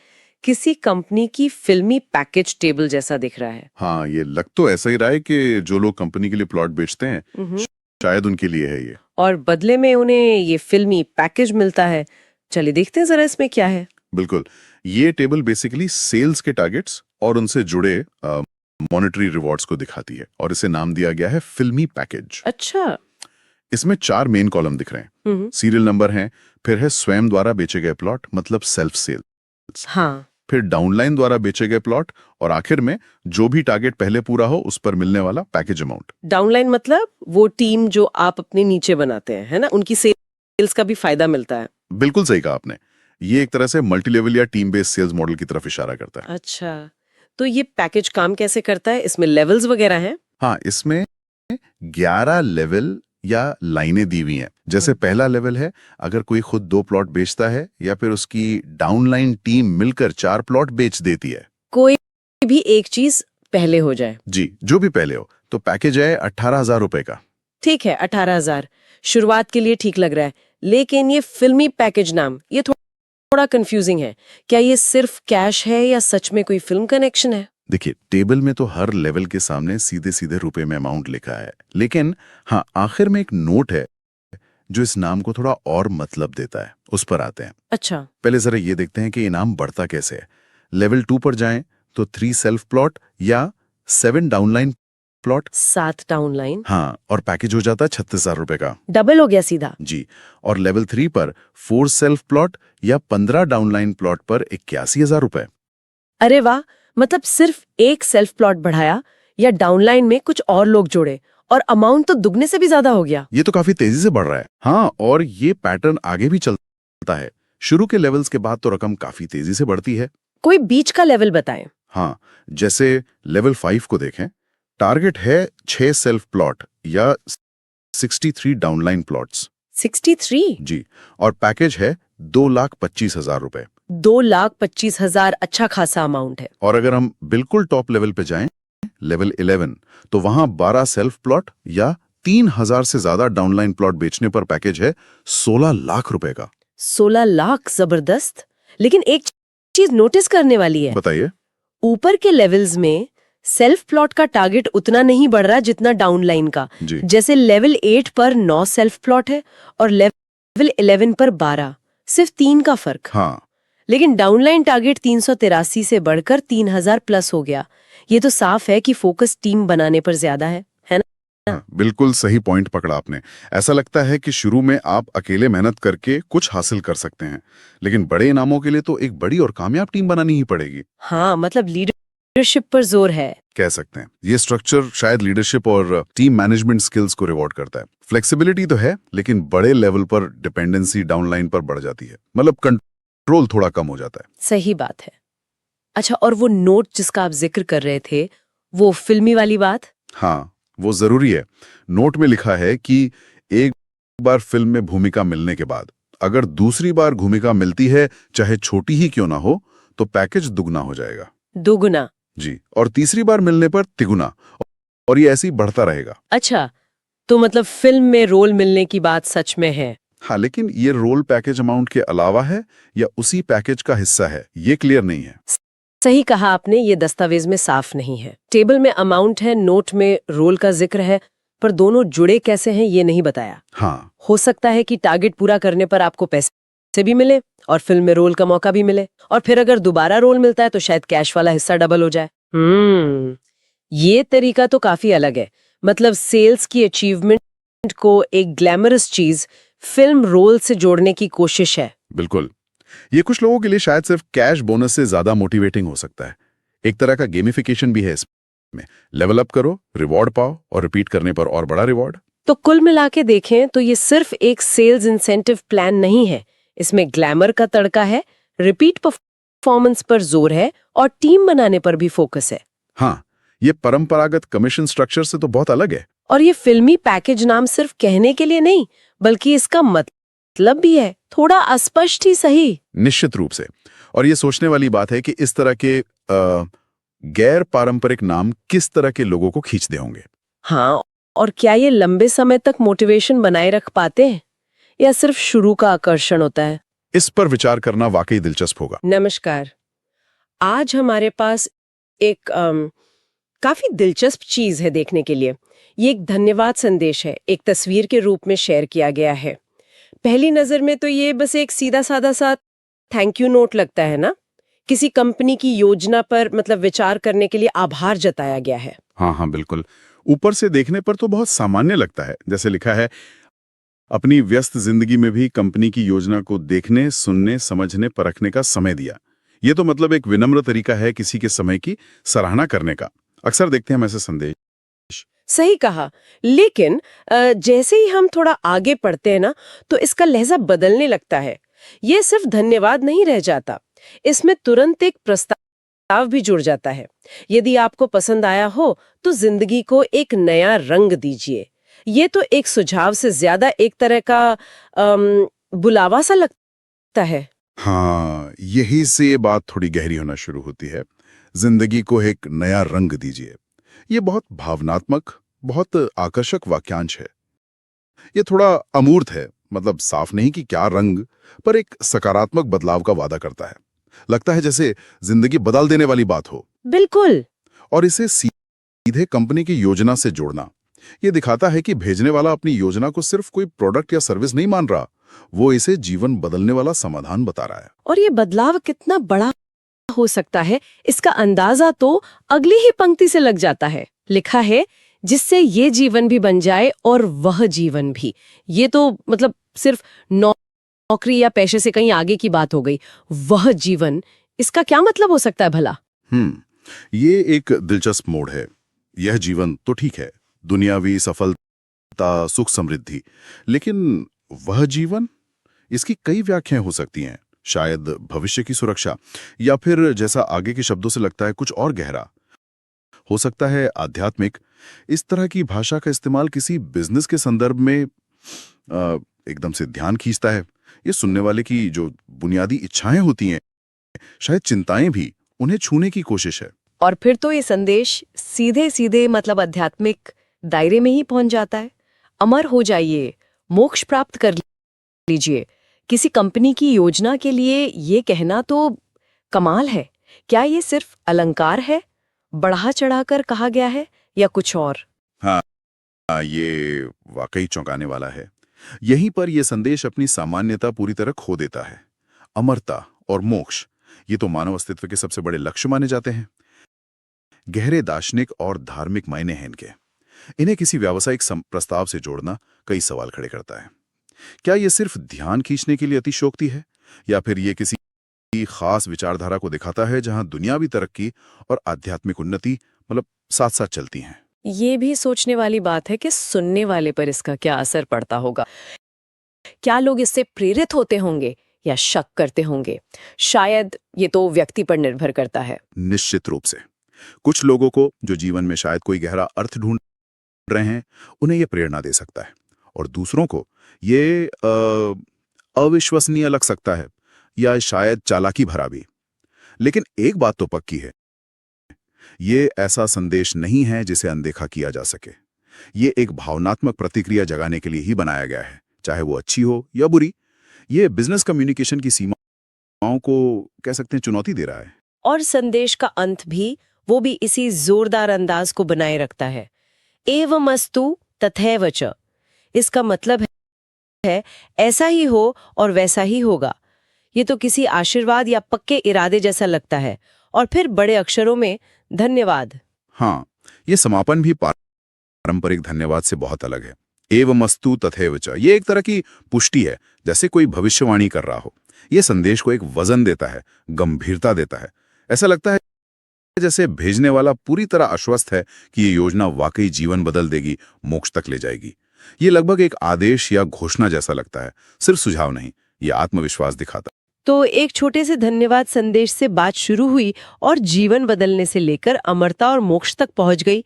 किसी कंपनी की फिल्मी पैकेज टेबल जैसा दिख रहा है।
हाँ, ये लग तो ऐसा ही रहा है कि जो लोग कंपनी के लिए प्लॉट बेचते हैं शायद उनके लिए है ये, और
बदले में उन्हें ये फिल्मी पैकेज मिलता है। चलिए देखते हैं जरा इसमें क्या है।
बिल्कुल। ये टेबल बेसिकली सेल्स के टारगेट्स और उनसे जुड़े मॉनेटरी रिवॉर्ड्स को दिखाती है और इसे नाम दिया गया है फिल्मी पैकेज।
अच्छा।
इसमें 4 मेन कॉलम दिख रहे हैं। सीरियल नंबर हैं, फिर है स्वयं द्वारा बेचे गए प्लॉट मतलब सेल्फ सेल्स,
हाँ,
फिर डाउनलाइन द्वारा बेचे गए प्लॉट और आखिर में जो भी टारगेट पहले पूरा हो उस पर मिलने वाला पैकेज अमाउंट।
डाउनलाइन मतलब वो टीम जो आप अपने नीचे बनाते हैं, है ना, उनकी सेल्स का भी फायदा मिलता है।
बिल्कुल सही कहा आपने। ये एक तरह से मल्टी लेवल या टीम बेस्ड सेल्स मॉडल की तरफ इशारा करता है।
अच्छा, तो ये पैकेज काम कैसे करता है? इसमें लेवल्स वगैरह हैं?
हाँ, इसमें 11 लेवल या लाइनें दी हुई हैं। जैसे पहला लेवल है अगर कोई खुद 2 प्लॉट बेचता है या फिर उसकी डाउनलाइन टीम मिलकर 4 प्लॉट बेच देती है।
कोई भी एक चीज पहले हो जाए।
जी, जो भी पहले हो। तो पैकेज है 18,000 रुपए का।
ठीक है, 18,000 शुरुआत के लिए ठीक लग रहा है, लेकिन ये फिल्मी पैकेज नाम ये थोड़ा कंफ्यूजिंग है। क्या ये सिर्फ कैश है या सच में कोई फिल्म कनेक्शन है?
देखिए, टेबल में तो हर लेवल के सामने सीधे सीधे रुपए में अमाउंट लिखा है, लेकिन हाँ, आखिर में एक नोट है जो इस नाम को थोड़ा और मतलब देता है। उस पर आते हैं।
अच्छा,
पहले जरा ये देखते हैं कि ये नाम बढ़ता कैसे है। लेवल 2 पर जाएं तो 3 सेल्फ प्लॉट या 7 डाउनलाइन प्लॉट।
7 डाउनलाइन।
हाँ, और पैकेज हो जाता है 36,000 रुपए का।
डबल हो गया सीधा।
जी। और लेवल 3 पर 4 सेल्फ प्लॉट या 15 डाउनलाइन प्लॉट पर 81,000 रुपए।
अरे वाह, मतलब सिर्फ एक सेल्फ प्लॉट बढ़ाया या डाउनलाइन में कुछ और लोग जोड़े और अमाउंट तो दुगने से भी ज्यादा हो गया।
ये तो काफी तेजी से बढ़ रहा है। हाँ, और ये पैटर्न आगे भी चलता है। शुरू के लेवल्स के बाद तो रकम काफी तेजी से बढ़ती है।
कोई बीच का लेवल बताएं।
हाँ, जैसे लेवल 5 को देखें। टारगेट है 6 सेल्फ प्लॉट या 63 डाउनलाइन प्लॉट्स।
63?
जी। और पैकेज है 2,25,000 रुपए।
2,25,000 अच्छा खासा अमाउंट है।
और अगर हम बिल्कुल टॉप लेवल पे जाएं, लेवल 11, तो वहां 12 सेल्फ प्लॉट या 3,000 से ज्यादा डाउनलाइन प्लॉट बेचने पर पैकेज है 16 लाख रुपए का।
16 लाख, जबरदस्त। लेकिन एक चीज नोटिस करने वाली है।
बताइए।
ऊपर के लेवल्स में सेल्फ प्लॉट का टारगेट उतना नहीं बढ़ रहा जितना डाउनलाइन का।
जी।
जैसे लेवल 8 पर 9 सेल्फ प्लॉट है और लेवल 11 पर 12, सिर्फ 3 का फर्क।
हाँ,
लेकिन डाउनलाइन टारगेट 383 से बढ़कर 3,000 प्लस हो गया। ये तो साफ है कि फोकस टीम बनाने पर ज्यादा है ना?
हाँ, बिल्कुल सही पॉइंट पकड़ा आपने। ऐसा लगता है कि शुरू में आप अकेले मेहनत करके कुछ हासिल कर सकते हैं, लेकिन बड़े इनामों के लिए तो एक बड़ी और कामयाब टीम बनानी ही पड़ेगी।
हाँ, मतलब लीडरशिप पर जोर है,
कह सकते हैं। ये स्ट्रक्चर शायद लीडरशिप और टीम मैनेजमेंट स्किल्स को रिवॉर्ड करता है। फ्लेक्सिबिलिटी तो है, लेकिन बड़े लेवल पर डिपेंडेंसी डाउनलाइन पर बढ़ जाती है। मतलब कंट्रोल थोड़ा कम हो जाता है।
सही बात है। अच्छा, और वो नोट जिसका आप जिक्र कर रहे थे, वो फिल्मी वाली बात?
हाँ, वो जरूरी है। नोट में लिखा है कि एक बार फिल्म में भूमिका मिलने के बाद अगर दूसरी बार भूमिका मिलती है, चाहे छोटी ही क्यों ना हो, तो पैकेज दुगना हो जाएगा।
दुगना?
जी, और तीसरी बार मिलने पर तिगुना, और ये ऐसे ही बढ़ता रहेगा।
अच्छा, तो मतलब फिल्म में रोल मिलने की बात सच में है?
हाँ, लेकिन ये रोल पैकेज अमाउंट के अलावा है या उसी पैकेज का हिस्सा है, ये क्लियर नहीं है।
सही कहा आपने, ये दस्तावेज में साफ नहीं है। टेबल में अमाउंट है, नोट में रोल का जिक्र है, पर दोनों जुड़े कैसे हैं ये नहीं बताया।
हाँ,
हो सकता है कि टारगेट पूरा करने पर आपको पैसे भी मिले और फिल्म में रोल का मौका भी मिले, और फिर अगर दोबारा रोल मिलता है तो शायद कैश वाला हिस्सा डबल हो जाए। ये तरीका तो काफी अलग है। मतलब सेल्स की अचीवमेंट को एक ग्लैमरस चीज फिल्म रोल से जोड़ने की कोशिश है।
बिल्कुल। ये कुछ लोगों के लिए शायद सिर्फ कैश बोनस से ज्यादा मोटिवेटिंग हो सकता है। एक तरह का गेमिफिकेशन भी है इसमें। लेवल अप करो, रिवॉर्ड पाओ, और रिपीट करने पर और बड़ा रिवॉर्ड।
तो कुल मिला के देखें तो ये सिर्फ एक सेल्स इंसेंटिव प्लान नहीं है। इसमें ग्लैमर का तड़का है, रिपीट परफॉर्मेंस पर जोर है, और टीम बनाने पर भी फोकस है।
हाँ, ये परंपरागत कमीशन स्ट्रक्चर से तो बहुत अलग है।
और ये फिल्मी पैकेज नाम सिर्फ कहने के लिए नहीं, बल्कि इसका मतलब भी है थोड़ा अस्पष्ट ही सही।
निश्चित रूप से। और ये सोचने वाली बात है कि इस तरह के गैर पारंपरिक नाम किस तरह के लोगों को खींचते होंगे।
हाँ, और क्या ये लंबे समय तक मोटिवेशन बनाए रख पाते हैं या सिर्फ शुरू का आकर्षण होता है?
इस पर विचार करना वाकई दिलचस्प होगा।
नमस्कार। आज हमारे पास एक काफी दिलचस्प चीज है देखने के लिए। ये एक धन्यवाद संदेश है, एक तस्वीर के रूप में शेयर किया गया है। पहली नजर में तो ये बस एक सीधा साधा सा थैंक यू नोट लगता है ना, किसी कंपनी की योजना पर मतलब विचार करने के लिए आभार जताया गया है।
हाँ हाँ, बिल्कुल। ऊपर से देखने पर तो बहुत सामान्य लगता है। जैसे लिखा है, अपनी व्यस्त जिंदगी में भी कंपनी की योजना को देखने, सुनने, समझने, परखने का समय दिया। ये तो मतलब एक विनम्र तरीका है किसी के समय की सराहना करने का। अक्सर देखते हैं हम ऐसे संदेश।
सही कहा, लेकिन जैसे ही हम थोड़ा आगे पढ़ते हैं ना, तो इसका लहजा बदलने लगता है। ये सिर्फ धन्यवाद नहीं रह जाता, इसमें तुरंत एक प्रस्ताव भी जुड़ जाता है। यदि आपको पसंद आया हो तो जिंदगी को एक नया रंग दीजिए। ये तो एक सुझाव से ज्यादा एक तरह का बुलावा सा लगता है।
हाँ, यही से ये बात थोड़ी गहरी होना शुरू होती है। जिंदगी को एक नया रंग दीजिए। ये बहुत भावनात्मक, बहुत आकर्षक वाक्यांश है। ये थोड़ा अमूर्त है, मतलब साफ नहीं कि क्या रंग, पर एक सकारात्मक बदलाव का वादा करता है। लगता है जैसे जिंदगी बदल देने वाली बात हो।
बिल्कुल।
और इसे सीधे कंपनी की योजना से जोड़ना, ये दिखाता है कि भेजने वाला अपनी योजना को सिर्फ कोई प्रोडक्ट या सर्विस नहीं मान रहा, वो इसे जीवन बदलने वाला समाधान बता रहा है।
और ये बदलाव कितना बड़ा हो सकता है, इसका अंदाजा तो अगली ही पंक्ति से लग जाता है। लिखा है, जिससे ये जीवन भी बन जाए और वह जीवन भी। ये तो मतलब सिर्फ नौकरी या पैसे से कहीं आगे की बात हो गई। वह जीवन, इसका क्या मतलब हो सकता है भला?
ये एक दिलचस्प मोड़ है। यह जीवन तो ठीक है, दुनियावी सफलता, सुख, समृद्धि, लेकिन वह जीवन, इसकी कई व्याख्याएं हो सकती हैं। शायद भविष्य की सुरक्षा, या फिर जैसा आगे के शब्दों से लगता है कुछ और गहरा हो सकता है, आध्यात्मिक। इस तरह की भाषा का इस्तेमाल किसी बिजनेस के संदर्भ में एकदम से ध्यान खींचता है। ये सुनने वाले की जो बुनियादी इच्छाएं होती हैं, शायद चिंताएं भी, उन्हें छूने की कोशिश है।
और फिर तो ये संदेश सीधे सीधे मतलब आध्यात्मिक दायरे में ही पहुंच जाता है। अमर हो जाइए, मोक्ष प्राप्त कर लीजिए। किसी कंपनी की योजना के लिए ये कहना तो कमाल है। क्या ये सिर्फ अलंकार है, बढ़ा चढ़ाकर कहा गया है, या कुछ और?
हाँ, ये वाकई चौंकाने वाला है। यहीं पर यह संदेश अपनी सामान्यता पूरी तरह खो देता है। अमरता और मोक्ष, ये तो मानव अस्तित्व के सबसे बड़े लक्ष्य माने जाते हैं। गहरे दार्शनिक और धार्मिक मायने हैं इनके। इन्हें किसी व्यावसायिक प्रस्ताव से जोड़ना कई सवाल खड़े करता है। क्या ये सिर्फ ध्यान खींचने के लिए अतिशयोक्ति है, या फिर ये किसी खास विचारधारा को दिखाता है जहां दुनियावी तरक्की और आध्यात्मिक उन्नति मतलब साथ साथ चलती हैं?
ये भी सोचने वाली बात है कि सुनने वाले पर इसका क्या असर पड़ता होगा। क्या लोग इससे प्रेरित होते होंगे,
या शक करते होंगे। शायद ये तो व्यक्ति पर निर्भर करता है।
निश्चित रूप से कुछ लोगों को जो जीवन में शायद कोई गहरा अर्थ ढूंढ रहे हैं, उन्हें यह प्रेरणा दे सकता है, और दूसरों को ये अविश्वसनीय लग सकता है या शायद चालाकी भरा भी। लेकिन एक बात तो पक्की है, ये ऐसा संदेश नहीं है जिसे अनदेखा किया जा सके। ये एक भावनात्मक प्रतिक्रिया जगाने के लिए ही बनाया गया है, चाहे वो अच्छी हो या बुरी। ये बिजनेस कम्युनिकेशन की सीमाओं को कह सकते हैं चुनौती दे रहा है।
और संदेश का अंत भी वो भी इसी जोरदार अंदाज को बनाए रखता है, एवमस्तु तथैव च। इसका मतलब है ऐसा ही हो और वैसा ही होगा। ये तो किसी आशीर्वाद या पक्के इरादे जैसा लगता है। और फिर बड़े अक्षरों में धन्यवाद।
हाँ, ये समापन भी पारंपरिक धन्यवाद से बहुत अलग है। एवमस्तु तथैव च, ये एक तरह की पुष्टि है, जैसे कोई भविष्यवाणी कर रहा हो। ये संदेश को एक वजन देता है, गंभीरता देता है। ऐसा लगता है जैसे भेजने वाला पूरी तरह आश्वस्त है कि ये योजना वाकई जीवन बदल देगी, मोक्ष तक ले जाएगी। ये लगभग एक आदेश या घोषणा जैसा लगता है, सिर्फ सुझाव नहीं, ये आत्मविश्वास दिखाता है।
तो एक छोटे से धन्यवाद संदेश से बात शुरू हुई और जीवन बदलने से लेकर अमरता और मोक्ष तक पहुंच गई।